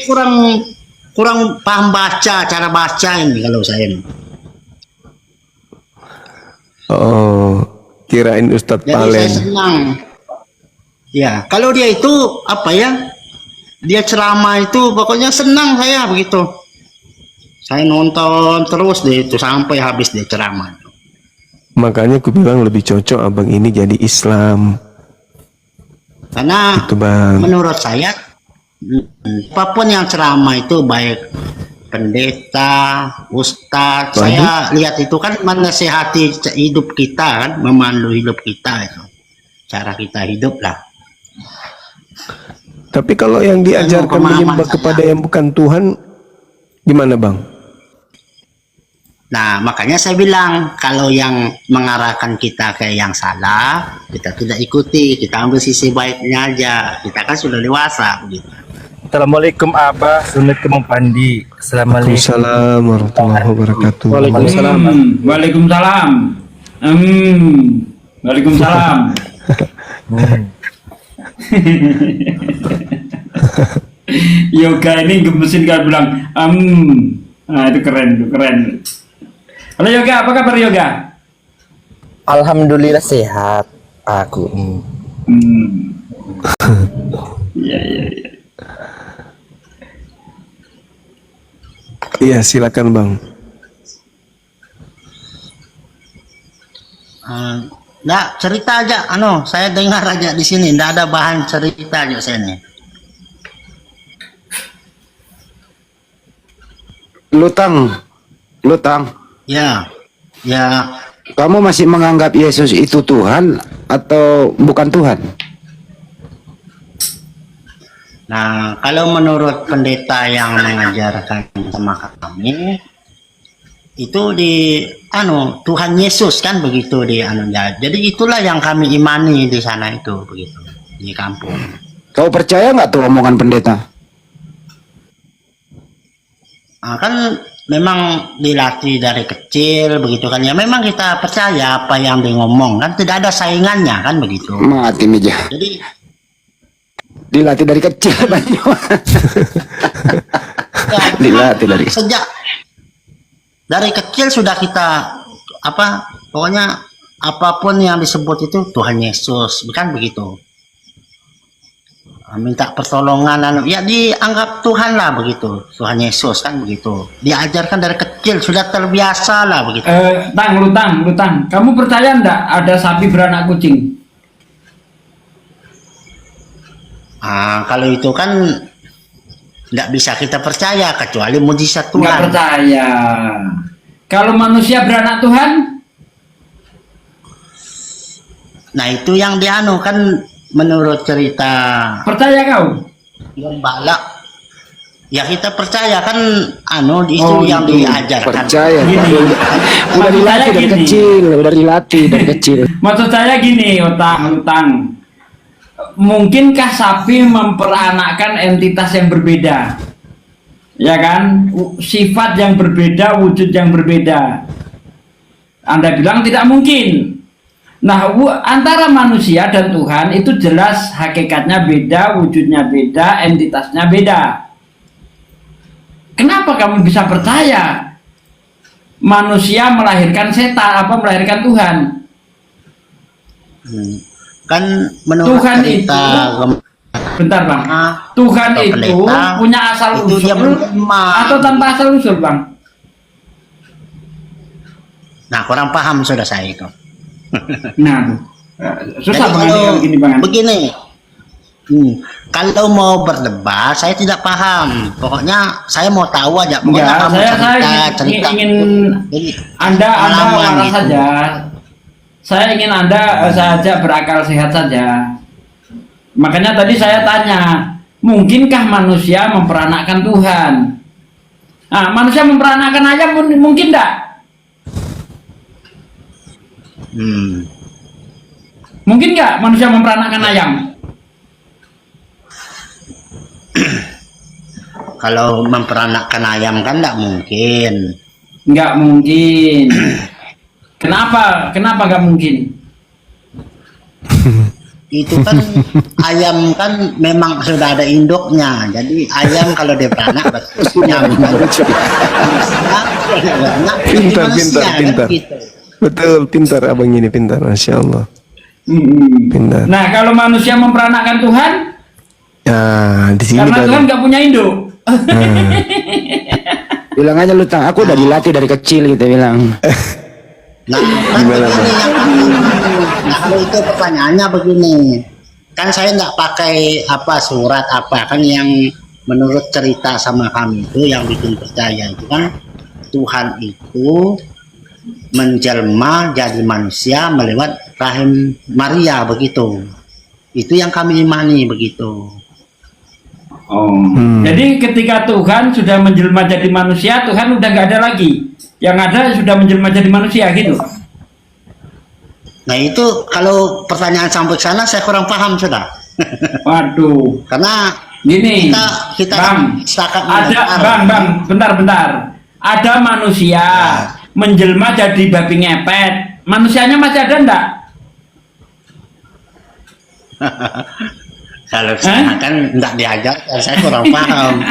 kurang paham baca, cara baca ini kalau saya ini. Oh, kirain Ustadz Jadi Palen. saya senang. Ya, kalau dia itu apa ya? Dia ceramah itu pokoknya senang saya begitu. Saya nonton terus deh itu sampai habis dia ceramah. Makanya aku bilang lebih cocok abang ini jadi Islam. Karena Itu bang. menurut saya apapun yang ceramah itu baik pendeta, ustadz, saya lihat itu kan menasihati hidup kita kan, memandu hidup kita itu. Cara kita hidup lah. Tapi kalau yang diajarkan pemahaman menyembah saya. kepada yang bukan Tuhan, gimana bang? Nah, makanya saya bilang kalau yang mengarahkan kita ke yang salah, kita tidak ikuti, kita ambil sisi baiknya aja. Kita kan sudah dewasa begitu. Assalamualaikum Abah, Assalamualaikum Pandi. Assalamualaikum. Waalaikumsalam warahmatullahi wabarakatuh. Waalaikumsalam. Waalaikumsalam. Waalaikumsalam. Yoga ini gemesin kan bilang, nah itu keren, itu keren. Halo Yoga, apa kabar Yoga? Alhamdulillah sehat aku. Iya, iya, iya. Iya, silakan Bang. Nggak, cerita aja, saya dengar aja di sini, nggak ada bahan cerita aja saya nih. Lutang, Ya, kamu masih menganggap Yesus itu Tuhan atau bukan Tuhan? nah kalau menurut pendeta yang mengajarkan sama kami, itu di Tuhan Yesus kan begitu di jadi itulah yang kami imani di sana itu begitu di kampung. Kau percaya nggak tuh omongan pendeta? Nah, kan memang dilatih dari kecil begitu kan ya, memang kita percaya apa yang dia ngomong kan, tidak ada saingannya kan begitu. Mati meja. Jadi Dilatih dari kecil banyak. ya, Dilatih dari sejak dari kecil sudah kita pokoknya apapun yang disebut itu Tuhan Yesus, bukan begitu. Minta pertolongan ya dianggap Tuhan lah begitu, Tuhan Yesus kan begitu, diajarkan dari kecil sudah terbiasa lah begitu. Lutang, kamu percaya enggak ada sapi beranak kucing? Kalau itu kan tidak bisa kita percaya kecuali mujizat Tuhan. Nggak percaya. Kalau manusia beranak Tuhan? Nah itu yang kan menurut cerita Percaya kau? Gembala. Ya kita percaya kan itu yang diajarkan. percaya. Gini. Udah Maksud saya dilatih dari gini. kecil, udah dilatih dari kecil. Maksud saya gini, Lutang. Mungkinkah sapi memperanakkan entitas yang berbeda? Ya kan? Sifat yang berbeda, wujud yang berbeda. Anda bilang tidak mungkin. Nah, antara manusia dan Tuhan itu jelas hakikatnya beda, wujudnya beda, entitasnya beda. Kenapa kamu bisa percaya manusia melahirkan setan, melahirkan Tuhan? Kan menurut Tuhan cerita bentar Bang. Tuhan atau itu pendeta, punya asal itu dia usul menerima. atau tanpa asal usul Bang? Nah kurang paham sudah saya itu. Nah, susah Jadi Bang kalau gini Bang. begini, kalau mau berdebat saya tidak paham. Pokoknya saya mau tahu aja. Pokoknya Enggak, kamu saya cerita. ingin Jadi, Anda pengalaman waras gitu. saja. Saya ingin Anda saja berakal sehat saja. Makanya tadi saya tanya, mungkinkah manusia memperanakkan Tuhan? Nah, manusia memperanakkan ayam mungkin enggak? Mungkin nggak manusia memperanakkan ayam? Kalau memperanakkan ayam kan nggak mungkin. Nggak mungkin. Kenapa nggak mungkin? Itu kan ayam kan memang sudah ada induknya. Jadi ayam kalau dia beranak punya Pintar. Betul, pintar abang ini, pintar, Masya Allah. Pintar. Nah, kalau manusia memperanakkan Tuhan, di sini karena baru. Tuhan nggak punya induk. Bilang aja Lutang, aku udah dilatih dari kecil gitu bilang. Nah, kalau itu pertanyaannya begini, kan saya nggak pakai surat kan yang menurut cerita sama kami itu yang bikin percaya itu kan Tuhan itu menjelma jadi manusia melewat rahim Maria begitu. Itu yang kami imani begitu. Jadi ketika Tuhan sudah menjelma jadi manusia, Tuhan udah nggak ada lagi. Yang ada sudah menjelma jadi manusia gitu. Nah itu kalau pertanyaan sampai sana saya kurang paham sudah. Waduh. Karena Gini, kita Bang, sepakat ada mendengar. bentar. Ada manusia menjelma jadi babi ngepet. Manusianya masih ada enggak? Kalau saya kan enggak diajar, saya kurang paham.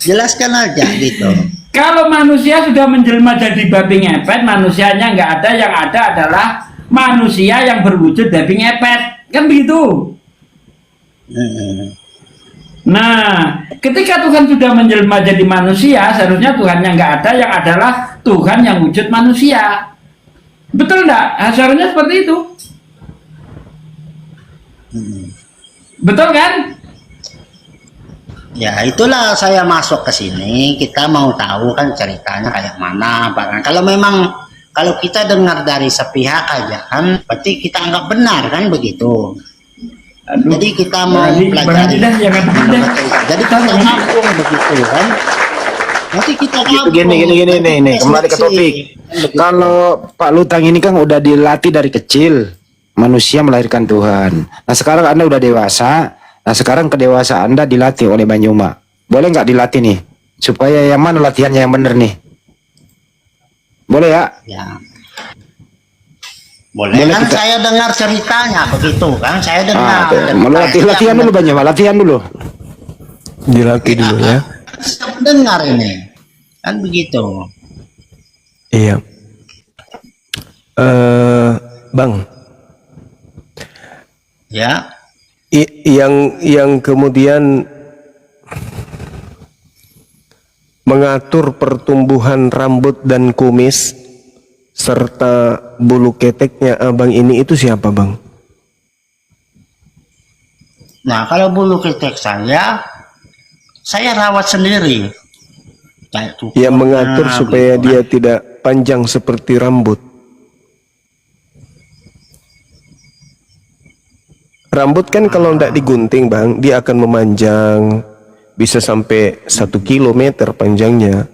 Jelaskan aja gitu. Kalau manusia sudah menjelma jadi babi ngepet, manusianya nggak ada, yang ada adalah manusia yang berwujud babi ngepet. Kan begitu? Nah, ketika Tuhan sudah menjelma jadi manusia, seharusnya Tuhan yang nggak ada, yang adalah Tuhan yang wujud manusia. Betul nggak? Seharusnya seperti itu. Betul kan? Ya itulah saya masuk ke sini, kita mau tahu kan ceritanya kayak mana. Kalau memang kalau kita dengar dari sepihak aja kan, berarti kita anggap benar kan begitu. Jadi kita mau pelajari. Jadi kita ngambung begitu kan. Nanti kita Gini nih, kembali ke topik. Kalau Pak Lutang ini kan udah dilatih dari kecil, manusia melahirkan Tuhan. Nah sekarang Anda udah dewasa, nah sekarang kedewasaan Anda dilatih oleh Bang Juma. Boleh nggak dilatih nih? Supaya yang mana latihannya yang bener nih? Boleh ya? Ya. Boleh kan kita... saya dengar ceritanya begitu kan, saya dengar. Latihan dulu Bang Juma, latihan dulu. Dilatih dulu ya. Saya dengar ini. Kan begitu. Iya. Bang. Ya. Yang kemudian mengatur pertumbuhan rambut dan kumis serta bulu keteknya abang ini itu siapa, Bang? Nah, kalau bulu ketek saya rawat sendiri. Yang mengatur supaya dia tidak panjang seperti rambut. Rambut kan kalau tidak digunting, Bang, dia akan memanjang, bisa sampai 1 kilometer panjangnya.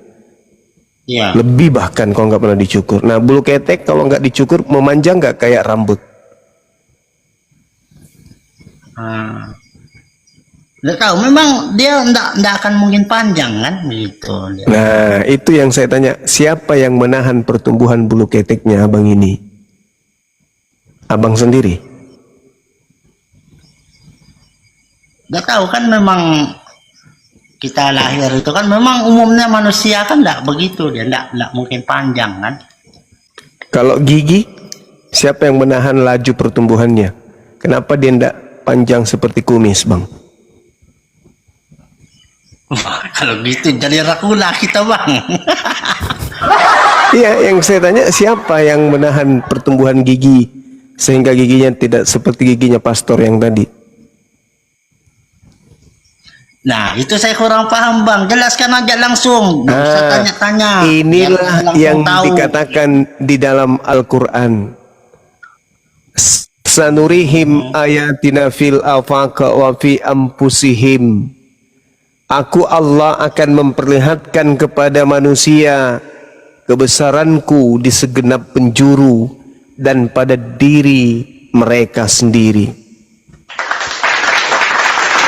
Ya. Lebih bahkan kalau nggak pernah dicukur. Nah, bulu ketek kalau nggak dicukur memanjang nggak kayak rambut? Nggak tahu, memang dia nggak akan mungkin panjang kan, gitu. Nah, itu yang saya tanya. Siapa yang menahan pertumbuhan bulu keteknya abang ini? Abang sendiri? Nggak tahu kan, memang kita lahir itu kan memang umumnya manusia kan nggak begitu, dia nggak mungkin panjang kan. Kalau gigi, siapa yang menahan laju pertumbuhannya? Kenapa dia nggak panjang seperti kumis, Bang? Kalau gitu jadi rakula kita, Bang. Iya, yang saya tanya siapa yang menahan pertumbuhan gigi sehingga giginya tidak seperti giginya pastor yang tadi? Nah, itu saya kurang paham, Bang. Jelaskan aja langsung. Nggak usah tanya-tanya. Inilah yang dikatakan di dalam Al-Quran. Sanurihim ayatina fil afaq wa fi anfusihim. Aku Allah akan memperlihatkan kepada manusia kebesaranku di segenap penjuru dan pada diri mereka sendiri.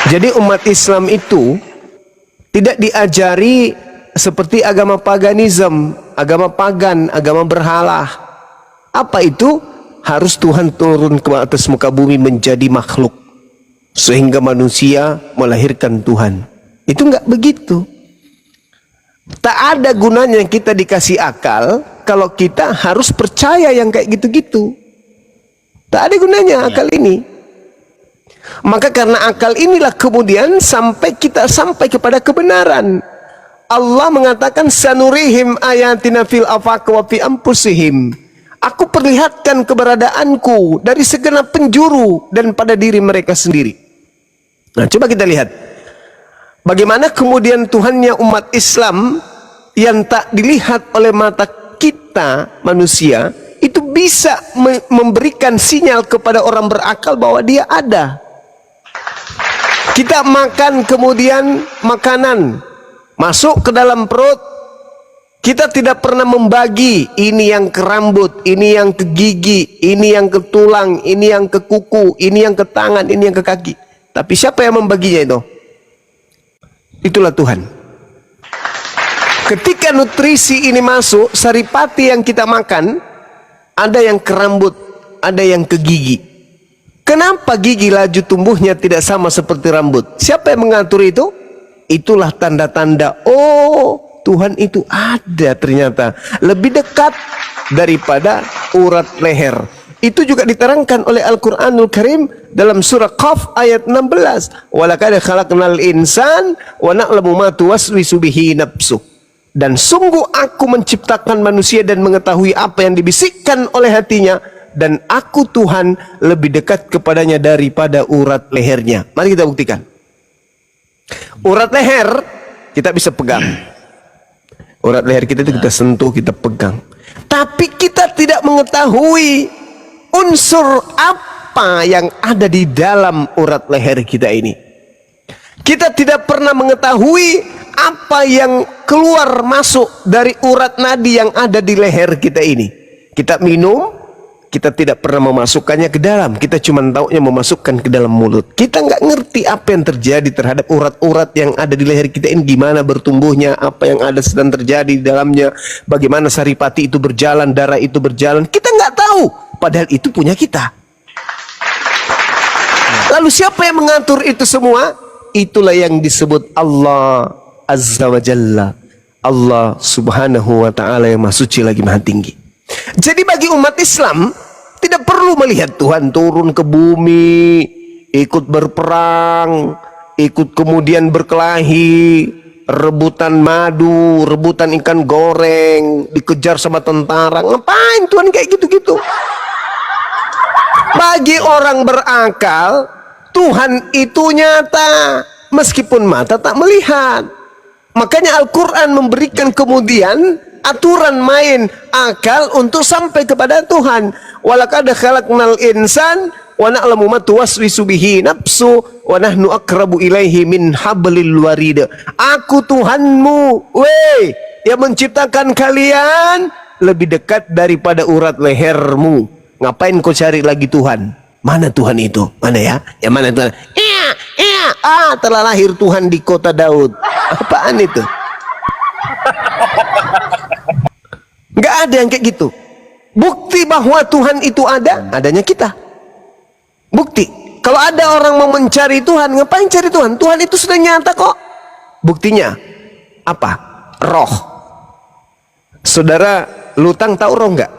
Jadi umat Islam itu tidak diajari seperti agama paganisme, agama pagan, agama berhala. Apa itu? Harus Tuhan turun ke atas muka bumi menjadi makhluk sehingga manusia melahirkan Tuhan. Itu enggak begitu. Tak ada gunanya kita dikasih akal kalau kita harus percaya yang kayak gitu-gitu. Tak ada gunanya akal ini. Maka karena akal inilah kemudian kita sampai kepada kebenaran. Allah mengatakan sanurihim ayatina fil afaq wa fi anfusihim. Aku perlihatkan keberadaanku dari segenap penjuru dan pada diri mereka sendiri. Nah, coba kita lihat. Bagaimana kemudian Tuhannya umat Islam yang tak dilihat oleh mata kita manusia itu bisa memberikan sinyal kepada orang berakal bahwa dia ada. Kita makan kemudian makanan masuk ke dalam perut, kita tidak pernah membagi ini yang ke rambut, ini yang ke gigi, ini yang ke tulang, ini yang ke kuku, ini yang ke tangan, ini yang ke kaki. Tapi siapa yang membaginya itu? Itulah Tuhan. Ketika nutrisi ini masuk, saripati yang kita makan, ada yang ke rambut, ada yang ke gigi. Kenapa gigi laju tumbuhnya tidak sama seperti rambut? Siapa yang mengatur itu? Itulah tanda-tanda, oh Tuhan itu ada ternyata. Lebih dekat daripada urat leher. Itu juga diterangkan oleh Al-Quranul Karim dalam surah Qaf ayat 16. Walaqad khalaqnal insan wa na'lamu ma tuwaswisu bihi nafsuh. Dan sungguh aku menciptakan manusia dan mengetahui apa yang dibisikkan oleh hatinya. Dan aku Tuhan lebih dekat kepadanya daripada urat lehernya. Mari kita buktikan. Urat leher kita bisa pegang. Urat leher kita itu kita sentuh, kita pegang. Tapi kita tidak mengetahui unsur apa yang ada di dalam urat leher kita ini. Kita tidak pernah mengetahui apa yang keluar masuk dari urat nadi yang ada di leher kita ini. Kita minum, kita tidak pernah memasukkannya ke dalam. Kita cuma taunya memasukkan ke dalam mulut. Kita nggak ngerti apa yang terjadi terhadap urat-urat yang ada di leher kita ini. Gimana bertumbuhnya, apa yang ada sedang terjadi di dalamnya. Bagaimana saripati itu berjalan, darah itu berjalan. Kita nggak tahu. Padahal itu punya kita. Lalu siapa yang mengatur itu semua? Itulah yang disebut Allah Azza wa Jalla. Allah Subhanahu wa Ta'ala yang Maha Suci lagi Maha Tinggi. Jadi bagi umat Islam tidak perlu melihat Tuhan turun ke bumi, ikut berperang, ikut kemudian berkelahi, rebutan madu, rebutan ikan goreng, dikejar sama tentara. Ngapain Tuhan kayak gitu-gitu? Bagi orang berakal, Tuhan itu nyata meskipun mata tak melihat. Makanya Al-Quran memberikan kemudian aturan main akal untuk sampai kepada Tuhan. Walaqad khalaqnal insan wa na'lamu ma tuwaswisu bihi nafsu wa nahnu aqrabu ilaihi min hablil warid. Aku Tuhanmu, weh, yang menciptakan kalian lebih dekat daripada urat lehermu. Ngapain kau cari lagi Tuhan? Mana Tuhan itu? Mana ya? Yang mana Tuhan? Telah lahir Tuhan di kota Daud. Apaan itu? Nggak ada yang kayak gitu. Bukti bahwa Tuhan itu ada, adanya kita. Bukti. Kalau ada orang mau mencari Tuhan, ngapain cari Tuhan? Tuhan itu sudah nyata kok. Buktinya apa? Roh. Saudara Lutang tahu roh nggak?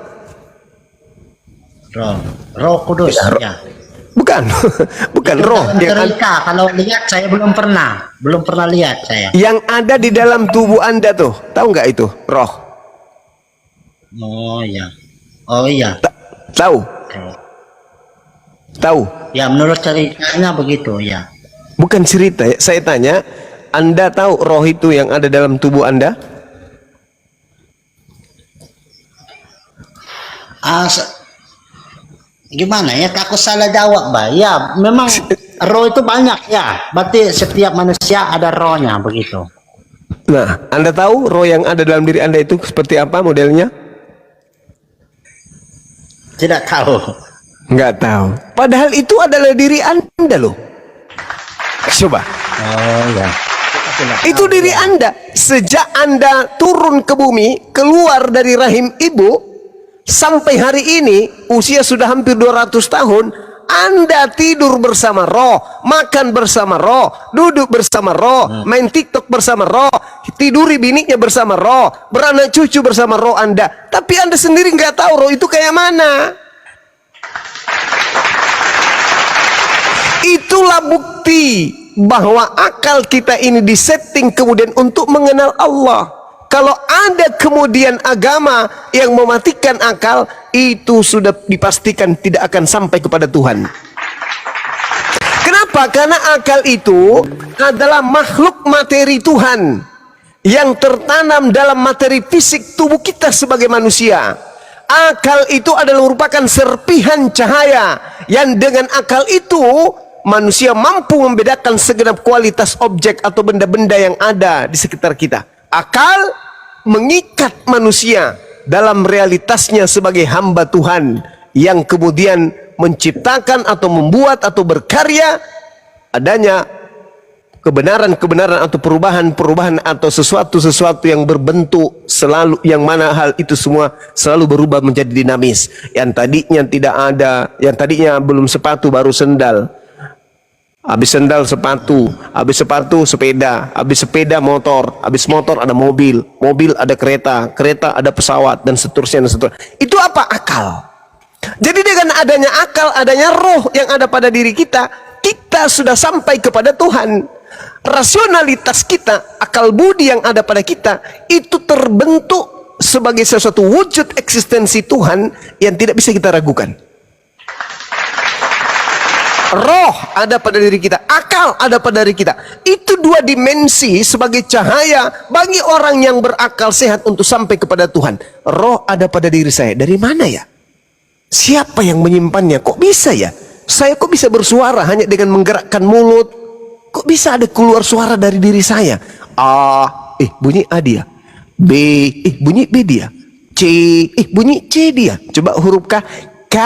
Roh Kudus. Ya. Bukan, bukan roh. Kalau lihat saya belum pernah lihat saya. Yang ada di dalam tubuh Anda tuh, tahu nggak itu roh? Oh iya, oh iya. Tahu? Tahu? Ya menurut ceritanya begitu ya. Bukan cerita, saya tanya, Anda tahu roh itu yang ada dalam tubuh Anda? Gimana ya, takut salah jawab, Mbak. Ya, memang roh itu banyak ya. Berarti setiap manusia ada rohnya begitu. Nah, Anda tahu roh yang ada dalam diri Anda itu seperti apa modelnya? Tidak tahu. Nggak tahu. Padahal itu adalah diri Anda loh. Coba. Oh ya. Itu diri Anda. Sejak Anda turun ke bumi, keluar dari rahim ibu, sampai hari ini, usia sudah hampir 200 tahun, Anda tidur bersama roh, makan bersama roh, duduk bersama roh, main TikTok bersama roh, tiduri bininya bersama roh, beranak cucu bersama roh Anda. Tapi Anda sendiri nggak tahu roh itu kayak mana. Itulah bukti bahwa akal kita ini disetting kemudian untuk mengenal Allah. Kalau ada kemudian agama yang mematikan akal, itu sudah dipastikan tidak akan sampai kepada Tuhan. Kenapa? Karena akal itu adalah makhluk materi Tuhan yang tertanam dalam materi fisik tubuh kita sebagai manusia. Akal itu adalah merupakan serpihan cahaya yang dengan akal itu manusia mampu membedakan segenap kualitas objek atau benda-benda yang ada di sekitar kita. Akal mengikat manusia dalam realitasnya sebagai hamba Tuhan yang kemudian menciptakan atau membuat atau berkarya adanya kebenaran-kebenaran atau perubahan-perubahan atau sesuatu-sesuatu yang berbentuk selalu, yang mana hal itu semua selalu berubah menjadi dinamis. Yang tadinya tidak ada, yang tadinya belum sepatu baru sendal, habis sendal sepatu, habis sepatu sepeda, habis sepeda motor, habis motor ada mobil, mobil ada kereta, kereta ada pesawat, dan seterusnya dan seterusnya. Itu apa? Akal. Jadi dengan adanya akal, adanya roh yang ada pada diri kita, kita sudah sampai kepada Tuhan. Rasionalitas kita, akal budi yang ada pada kita, itu terbentuk sebagai sesuatu wujud eksistensi Tuhan yang tidak bisa kita ragukan. Roh ada pada diri kita, akal ada pada diri kita. Itu dua dimensi sebagai cahaya bagi orang yang berakal sehat untuk sampai kepada Tuhan. Roh ada pada diri saya. Dari mana ya? Siapa yang menyimpannya? Kok bisa ya? Saya kok bisa bersuara hanya dengan menggerakkan mulut? Kok bisa ada keluar suara dari diri saya? A, bunyi A dia. B, bunyi B dia. C, bunyi C dia. Coba huruf K. K,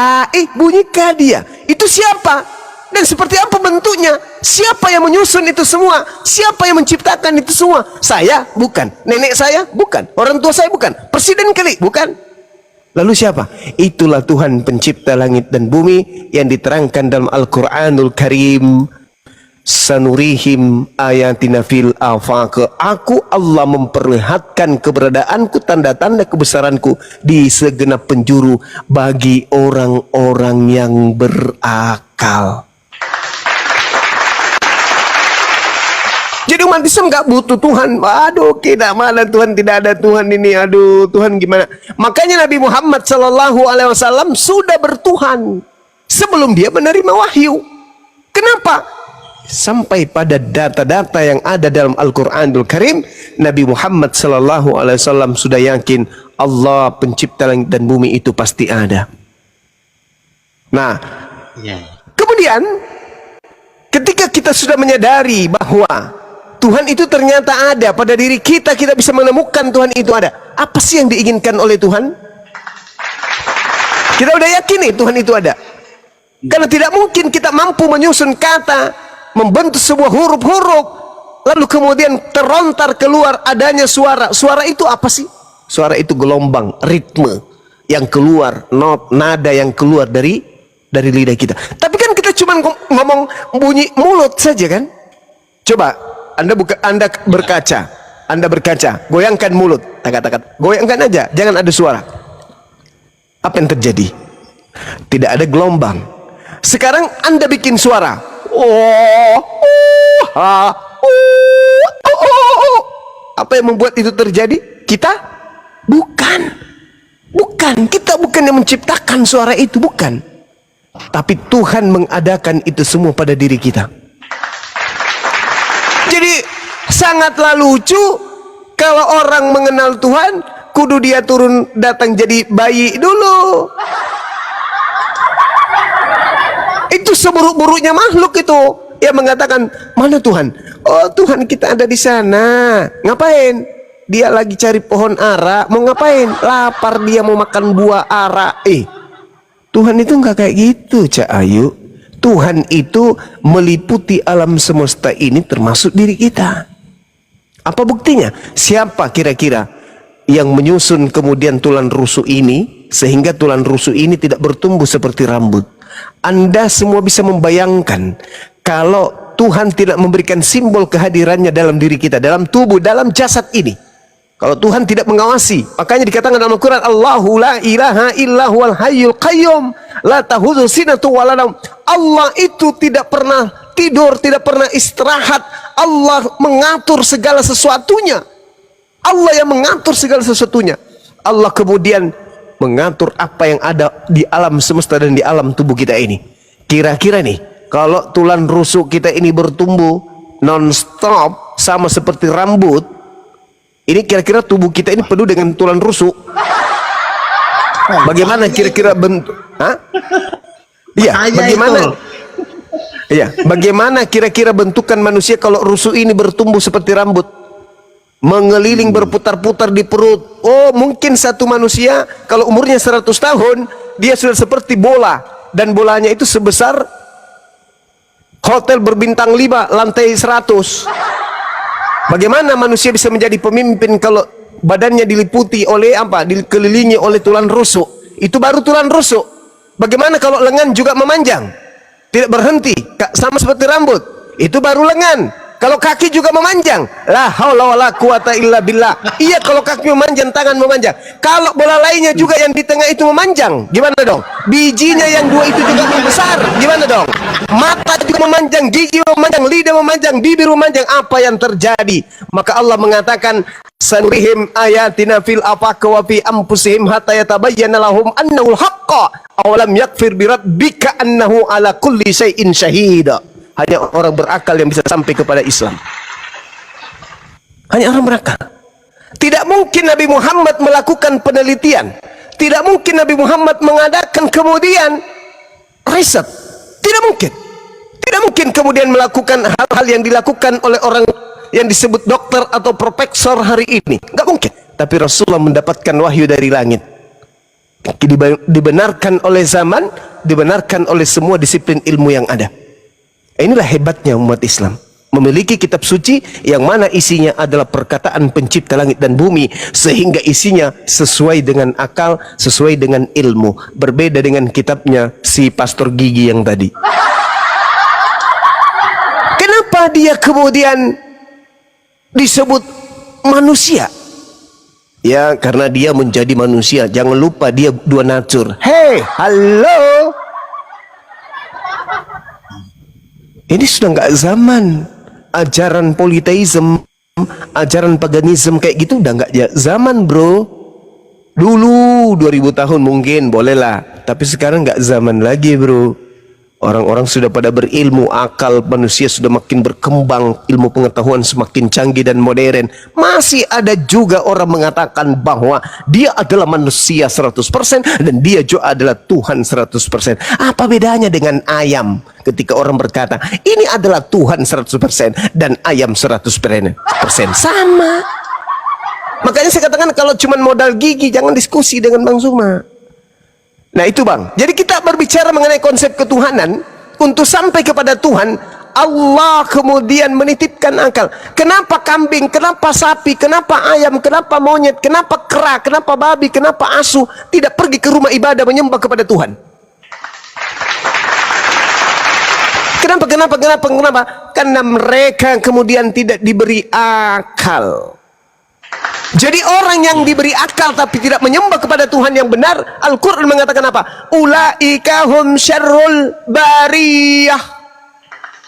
bunyi K dia. Itu siapa? Dan seperti apa bentuknya? Siapa yang menyusun itu semua? Siapa yang menciptakan itu semua? Saya? Bukan. Nenek saya? Bukan. Orang tua saya? Bukan. Presiden kali? Bukan. Lalu siapa? Itulah Tuhan pencipta langit dan bumi yang diterangkan dalam Al-Quranul Karim. Sanurihim ayatina fil afaq. Aku Allah memperlihatkan keberadaanku, tanda-tanda kebesaranku di segenap penjuru bagi orang-orang yang berakal. Jadi umat Islam gak butuh Tuhan. Aduh, tidak, mana Tuhan, tidak ada Tuhan ini. Aduh, Tuhan gimana? Makanya Nabi Muhammad SAW sudah bertuhan sebelum dia menerima wahyu. Kenapa? Sampai pada data-data yang ada dalam Al-Quranul Karim, Nabi Muhammad SAW sudah yakin Allah pencipta langit dan bumi itu pasti ada. Nah, kemudian ketika kita sudah menyadari bahwa Tuhan itu ternyata ada pada diri kita, kita bisa menemukan Tuhan itu ada. Apa sih yang diinginkan oleh Tuhan? Kita udah yakin nih Tuhan itu ada. Karena tidak mungkin kita mampu menyusun kata, membentuk sebuah huruf-huruf, lalu kemudian terlontar keluar adanya suara. Suara itu apa sih? Suara itu gelombang, ritme yang keluar, not, nada yang keluar dari lidah kita. Tapi kan kita cuma ngomong bunyi mulut saja kan? Coba Anda berkaca, goyangkan mulut, takat-takat, goyangkan aja, jangan ada suara. Apa yang terjadi? Tidak ada gelombang. Sekarang Anda bikin suara. Apa yang membuat itu terjadi? Kita? Bukan. Kita bukan yang menciptakan suara itu, bukan. Tapi Tuhan mengadakan itu semua pada diri kita. Jadi sangatlah lucu kalau orang mengenal Tuhan, kudu dia turun datang jadi bayi dulu. Itu seburuk-buruknya makhluk itu yang mengatakan, mana Tuhan? Oh, Tuhan kita ada di sana. Ngapain? Dia lagi cari pohon ara. Mau ngapain? Lapar, dia mau makan buah ara. Tuhan itu nggak kayak gitu, Cak Ayu. Tuhan itu meliputi alam semesta ini termasuk diri kita. Apa buktinya? Siapa kira-kira yang menyusun kemudian tulang rusuk ini sehingga tulang rusuk ini tidak bertumbuh seperti rambut? Anda semua bisa membayangkan kalau Tuhan tidak memberikan simbol kehadirannya dalam diri kita, dalam tubuh, dalam jasad ini. Kalau Tuhan tidak mengawasi, makanya dikatakan dalam Al-Quran, Allahu la ilaha illa huwal hayyul qayyum la ta'khudhuhu sinatun wa la naum. Allah itu tidak pernah tidur, tidak pernah istirahat. Allah mengatur segala sesuatunya. Allah yang mengatur segala sesuatunya. Allah kemudian mengatur apa yang ada di alam semesta dan di alam tubuh kita ini. Kira-kira nih, kalau tulang rusuk kita ini bertumbuh non-stop sama seperti rambut, ini kira-kira tubuh kita ini penuh dengan tulang rusuk. Bagaimana kira-kira bentuk? Bagaimana kira-kira bentukan manusia kalau rusuk ini bertumbuh seperti rambut? Mengeliling berputar-putar di perut. Oh, mungkin satu manusia kalau umurnya 100 tahun, dia sudah seperti bola, dan bolanya itu sebesar hotel berbintang 5 lantai 100. Bagaimana manusia bisa menjadi pemimpin kalau badannya diliputi oleh apa? Dikelilingi oleh tulang rusuk. Itu baru tulang rusuk. Bagaimana kalau lengan juga memanjang? Tidak berhenti, sama seperti rambut. Itu baru lengan. Kalau kaki juga memanjang, la haula wala quwata illa billah. Iya, kalau kaki memanjang, tangan memanjang. Kalau bola lainnya juga yang di tengah itu memanjang, gimana dong? Bijinya yang dua itu juga besar, gimana dong? Mata juga memanjang, gigi memanjang, lidah memanjang, bibir memanjang. Apa yang terjadi? Maka Allah mengatakan, sanurihim ayatina fil afaqi wa fi anfusihim hatta yatabayyana lahum annahu al-haqqa awalam yakfir bi rabbika annahu ala kulli syai'in syahida. Hanya orang berakal yang bisa sampai kepada Islam. Hanya orang berakal. Tidak mungkin Nabi Muhammad melakukan penelitian. Tidak mungkin Nabi Muhammad mengadakan kemudian riset. Tidak mungkin. Tidak mungkin kemudian melakukan hal-hal yang dilakukan oleh orang yang disebut dokter atau profesor hari ini. Enggak mungkin. Tapi Rasulullah mendapatkan wahyu dari langit. Dibenarkan oleh zaman, dibenarkan oleh semua disiplin ilmu yang ada. Inilah hebatnya umat Islam, memiliki kitab suci yang mana isinya adalah perkataan pencipta langit dan bumi, sehingga isinya sesuai dengan akal, sesuai dengan ilmu. Berbeda dengan kitabnya si Pastor Gigi yang tadi. Kenapa dia kemudian disebut manusia? Ya, karena dia menjadi manusia. Jangan lupa dia dua natur. Hey, halo. Ini sudah nggak zaman ajaran politeisme, ajaran paganisme kayak gitu udah nggak zaman, bro. Dulu 2000 tahun mungkin bolehlah, tapi sekarang nggak zaman lagi, bro. Orang-orang sudah pada berilmu, akal manusia sudah makin berkembang, ilmu pengetahuan semakin canggih dan modern. Masih ada juga orang mengatakan bahwa dia adalah manusia 100% dan dia juga adalah Tuhan 100%. Apa bedanya dengan ayam? Ketika orang berkata, ini adalah Tuhan 100% dan ayam 100%. Sama. Makanya saya katakan kalau cuma modal gigi, jangan diskusi dengan Bang Zuma. Nah itu bang, jadi kita berbicara mengenai konsep ketuhanan. Untuk sampai kepada Tuhan, Allah kemudian menitipkan akal. Kenapa kambing, kenapa sapi, kenapa ayam, kenapa monyet, kenapa kera, kenapa babi, kenapa asu tidak pergi ke rumah ibadah menyembah kepada Tuhan? Kenapa? Karena mereka kemudian tidak diberi akal. Jadi orang yang diberi akal tapi tidak menyembah kepada Tuhan yang benar, Al-Quran mengatakan apa? Ulaika hum syarrul bariyah.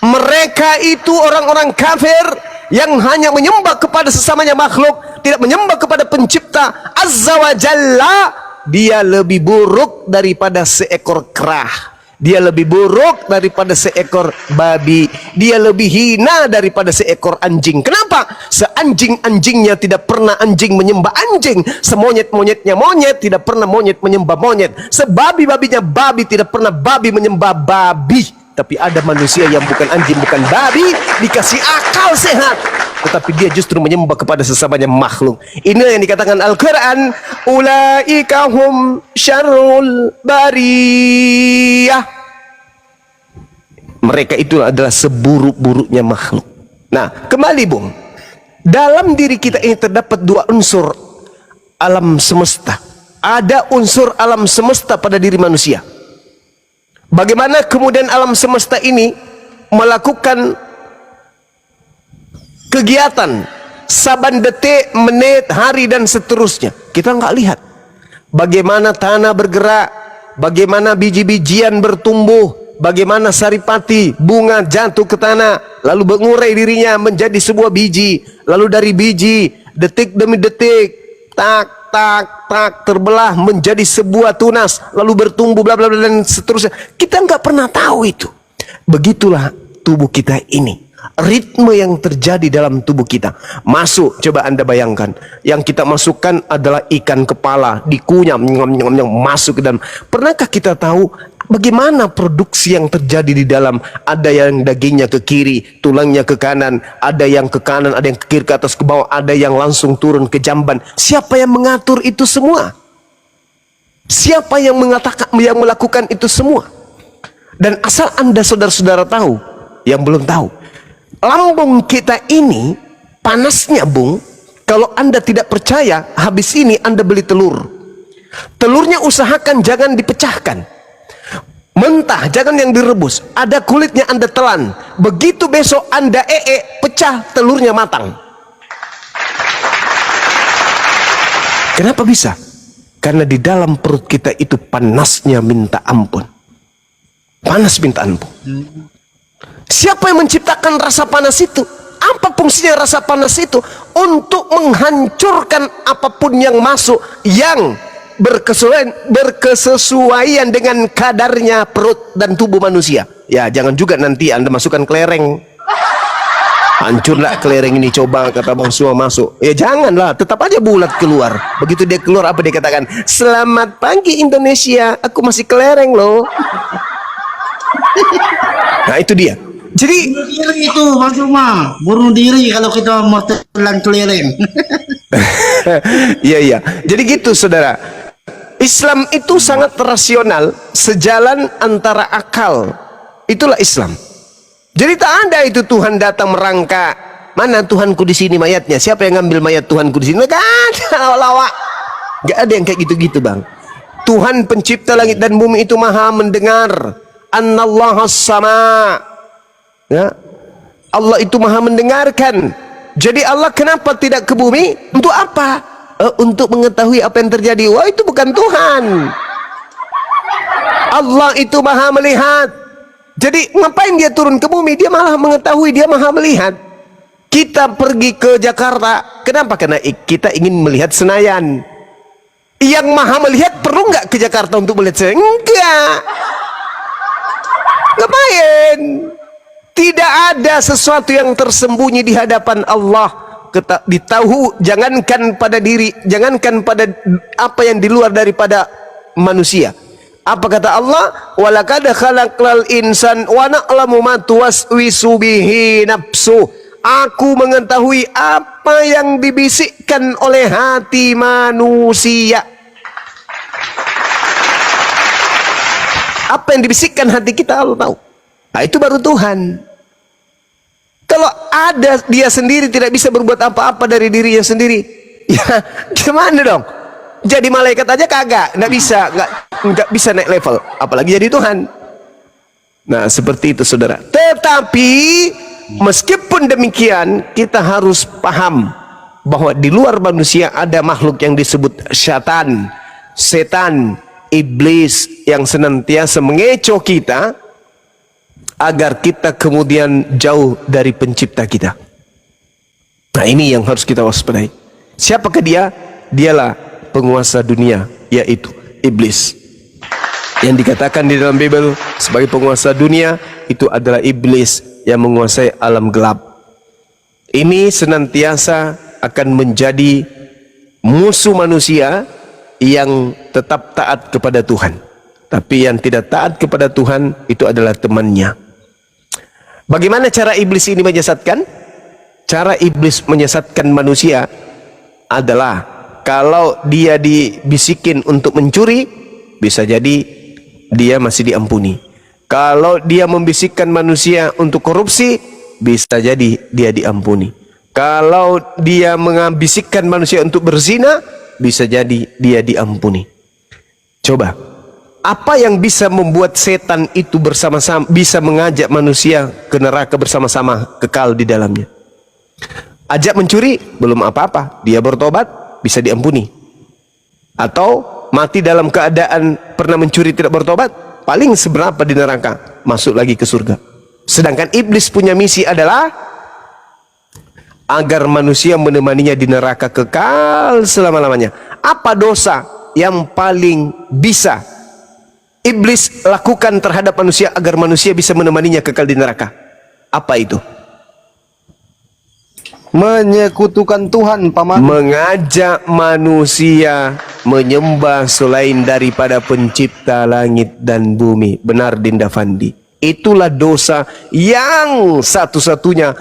Mereka itu orang-orang kafir yang hanya menyembah kepada sesamanya makhluk, tidak menyembah kepada pencipta Azza wa Jalla. Dia lebih buruk daripada seekor kera. Dia lebih buruk daripada seekor babi. Dia lebih hina daripada seekor anjing. Kenapa? Seanjing-anjingnya tidak pernah anjing menyembah anjing. Semonyet-monyetnya monyet tidak pernah monyet menyembah monyet. Sebabi-babinya babi tidak pernah babi menyembah babi. Tapi ada manusia yang bukan anjing, bukan babi, dikasih akal sehat, tetapi dia justru menyembah kepada sesamanya makhluk. Inilah yang dikatakan Al-Quran, ulaika hum syarrul bariyah. Mereka itu adalah seburuk-buruknya makhluk. Nah, kembali bung, dalam diri kita ini terdapat dua unsur alam semesta. Ada unsur alam semesta pada diri manusia. Bagaimana kemudian alam semesta ini melakukan kegiatan saban detik, menit, hari dan seterusnya. Kita nggak lihat bagaimana tanah bergerak, bagaimana biji-bijian bertumbuh, bagaimana saripati bunga jatuh ke tanah lalu mengurai dirinya menjadi sebuah biji, lalu dari biji detik demi detik tak terbelah menjadi sebuah tunas lalu bertumbuh bla bla bla dan seterusnya. Kita nggak pernah tahu itu. Begitulah tubuh kita ini, ritme yang terjadi dalam tubuh kita. Masuk, coba anda bayangkan, yang kita masukkan adalah ikan kepala, dikunyah masuk ke dalam. Pernahkah kita tahu bagaimana produksi yang terjadi di dalam? Ada yang dagingnya ke kiri, tulangnya ke kanan, ada yang ke kanan, ada yang ke kiri, ke atas, ke bawah, ada yang langsung turun ke jamban. Siapa yang mengatur itu semua? Siapa yang mengatakan, yang melakukan itu semua? Dan asal anda saudara-saudara tahu, yang belum tahu. Lambung kita ini panasnya, Bung. Kalau Anda tidak percaya, habis ini Anda beli telur. Telurnya usahakan jangan dipecahkan. Mentah, jangan yang direbus. Ada kulitnya Anda telan. Begitu besok Anda pecah, telurnya matang. Kenapa bisa? Karena di dalam perut kita itu panasnya minta ampun. Panas minta ampun. Siapa yang menciptakan rasa panas itu? Apa fungsinya rasa panas itu? Untuk menghancurkan apapun yang masuk yang berkesesuaian dengan kadarnya perut dan tubuh manusia. Ya, jangan juga nanti Anda masukkan kelereng. Hancurlah kelereng ini, coba kata Bang Suma masuk. Ya janganlah, tetap aja bulat keluar. Begitu dia keluar, apa dia katakan? Selamat pagi Indonesia, aku masih kelereng loh. Nah itu dia. Jadi Bunuh diri itu Bang Suma, bunuh diri kalau kita mau telan kelereng. iya. Jadi gitu saudara. Islam itu sangat rasional, sejalan antara akal. Itulah Islam. Jadi tak ada itu Tuhan datang merangka. Mana Tuhanku di sini mayatnya? Siapa yang ngambil mayat Tuhanku di sini? Gak ada lawak. Gak ada yang kayak gitu-gitu, Bang. Tuhan pencipta langit dan bumi itu maha mendengar. Annallahu sama. Ya. Allah itu maha mendengarkan. Jadi Allah kenapa tidak ke bumi? Untuk apa? Untuk mengetahui apa yang terjadi. Wah, itu bukan Tuhan. Allah itu maha melihat. Jadi ngapain dia turun ke bumi? Dia malah mengetahui, dia maha melihat. Kita pergi ke Jakarta. Kenapa? Karena kita ingin melihat Senayan. Yang maha melihat perlu nggak ke Jakarta untuk melihat Senayan? Enggak. Ngapain? Tidak ada sesuatu yang tersembunyi di hadapan Allah. Ditahu, jangankan pada diri, jangankan pada apa yang di luar daripada manusia. Apa kata Allah? Walaqad khalaqal insan wa na'lamu ma tuwaswisu bihi nafsu. Aku mengetahui apa yang dibisikkan oleh hati manusia. Apa yang dibisikkan hati kita Allah tahu. Nah, itu baru Tuhan. Kalau ada dia sendiri tidak bisa berbuat apa-apa dari dirinya sendiri, ya gimana dong? Jadi malaikat aja kagak, nggak bisa naik level, apalagi jadi Tuhan. Nah seperti itu saudara. Tetapi meskipun demikian, kita harus paham bahwa di luar manusia ada makhluk yang disebut syaitan, setan, iblis yang senantiasa mengecoh kita agar kita kemudian jauh dari pencipta kita. Nah ini yang harus kita waspadai. Siapakah dia? Dialah penguasa dunia, yaitu iblis. Yang dikatakan di dalam Bible sebagai penguasa dunia itu adalah iblis yang menguasai alam gelap. Ini senantiasa akan menjadi musuh manusia yang tetap taat kepada Tuhan. Tapi yang tidak taat kepada Tuhan itu adalah temannya. Bagaimana cara iblis ini menyesatkan? Cara iblis menyesatkan manusia adalah kalau dia dibisikin untuk mencuri, bisa jadi dia masih diampuni. Kalau dia membisikkan manusia untuk korupsi, bisa jadi dia diampuni. Kalau dia membisikkan manusia untuk berzina, bisa jadi dia diampuni. Coba. Apa yang bisa membuat setan itu bersama-sama bisa mengajak manusia ke neraka bersama-sama kekal di dalamnya? Ajak mencuri belum apa-apa, dia bertobat bisa diampuni. Atau mati dalam keadaan pernah mencuri tidak bertobat, paling seberapa di neraka, masuk lagi ke surga. Sedangkan iblis punya misi adalah agar manusia menemaninya di neraka kekal selama-lamanya. Apa dosa yang paling bisa iblis lakukan terhadap manusia agar manusia bisa menemaninya kekal di neraka? Apa itu? Menyekutukan Tuhan, paman. Mengajak manusia menyembah selain daripada pencipta langit dan bumi. Benar Dinda Fandi. Itulah dosa yang satu-satunya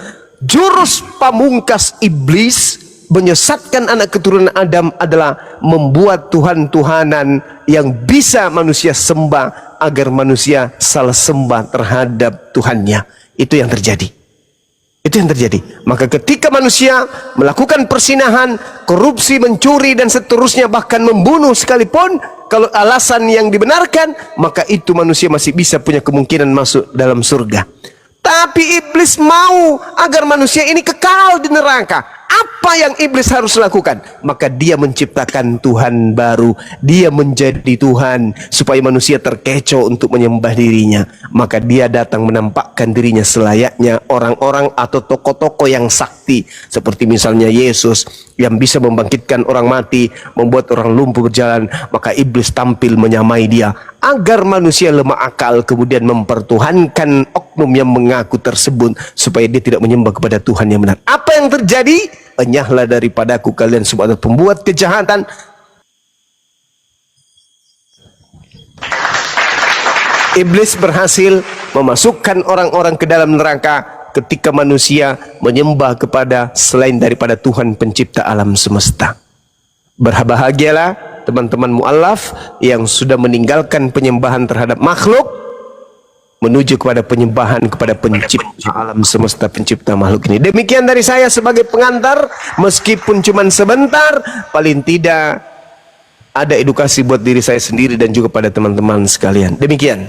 jurus pamungkas iblis menyesatkan anak keturunan Adam adalah membuat Tuhan-Tuhanan yang bisa manusia sembah agar manusia salah sembah terhadap Tuhannya. Itu yang terjadi. Itu yang terjadi. Maka ketika manusia melakukan persinahan, korupsi, mencuri dan seterusnya, bahkan membunuh sekalipun, kalau alasan yang dibenarkan, maka itu manusia masih bisa punya kemungkinan masuk dalam surga. Tapi iblis mau agar manusia ini kekal di neraka. Apa yang iblis harus lakukan? Maka dia menciptakan Tuhan baru. Dia menjadi Tuhan supaya manusia terkecoh untuk menyembah dirinya. Maka dia datang menampakkan dirinya selayaknya orang-orang atau tokoh-tokoh yang sakti. Seperti misalnya Yesus yang bisa membangkitkan orang mati, membuat orang lumpuh berjalan. Maka iblis tampil menyamai dia agar manusia lemah akal kemudian mempertuhankan oknum yang mengaku tersebut supaya dia tidak menyembah kepada Tuhan yang benar. Apa yang terjadi? Enyahlah daripadaku kalian semua pembuat kejahatan. Iblis berhasil memasukkan orang-orang ke dalam neraka ketika manusia menyembah kepada selain daripada Tuhan pencipta alam semesta. Berbahagialah teman-teman mu'alaf yang sudah meninggalkan penyembahan terhadap makhluk menuju kepada penyembahan kepada pencipta alam semesta, pencipta makhluk ini. Demikian dari saya sebagai pengantar, meskipun cuma sebentar, paling tidak ada edukasi buat diri saya sendiri dan juga pada teman-teman sekalian. Demikian.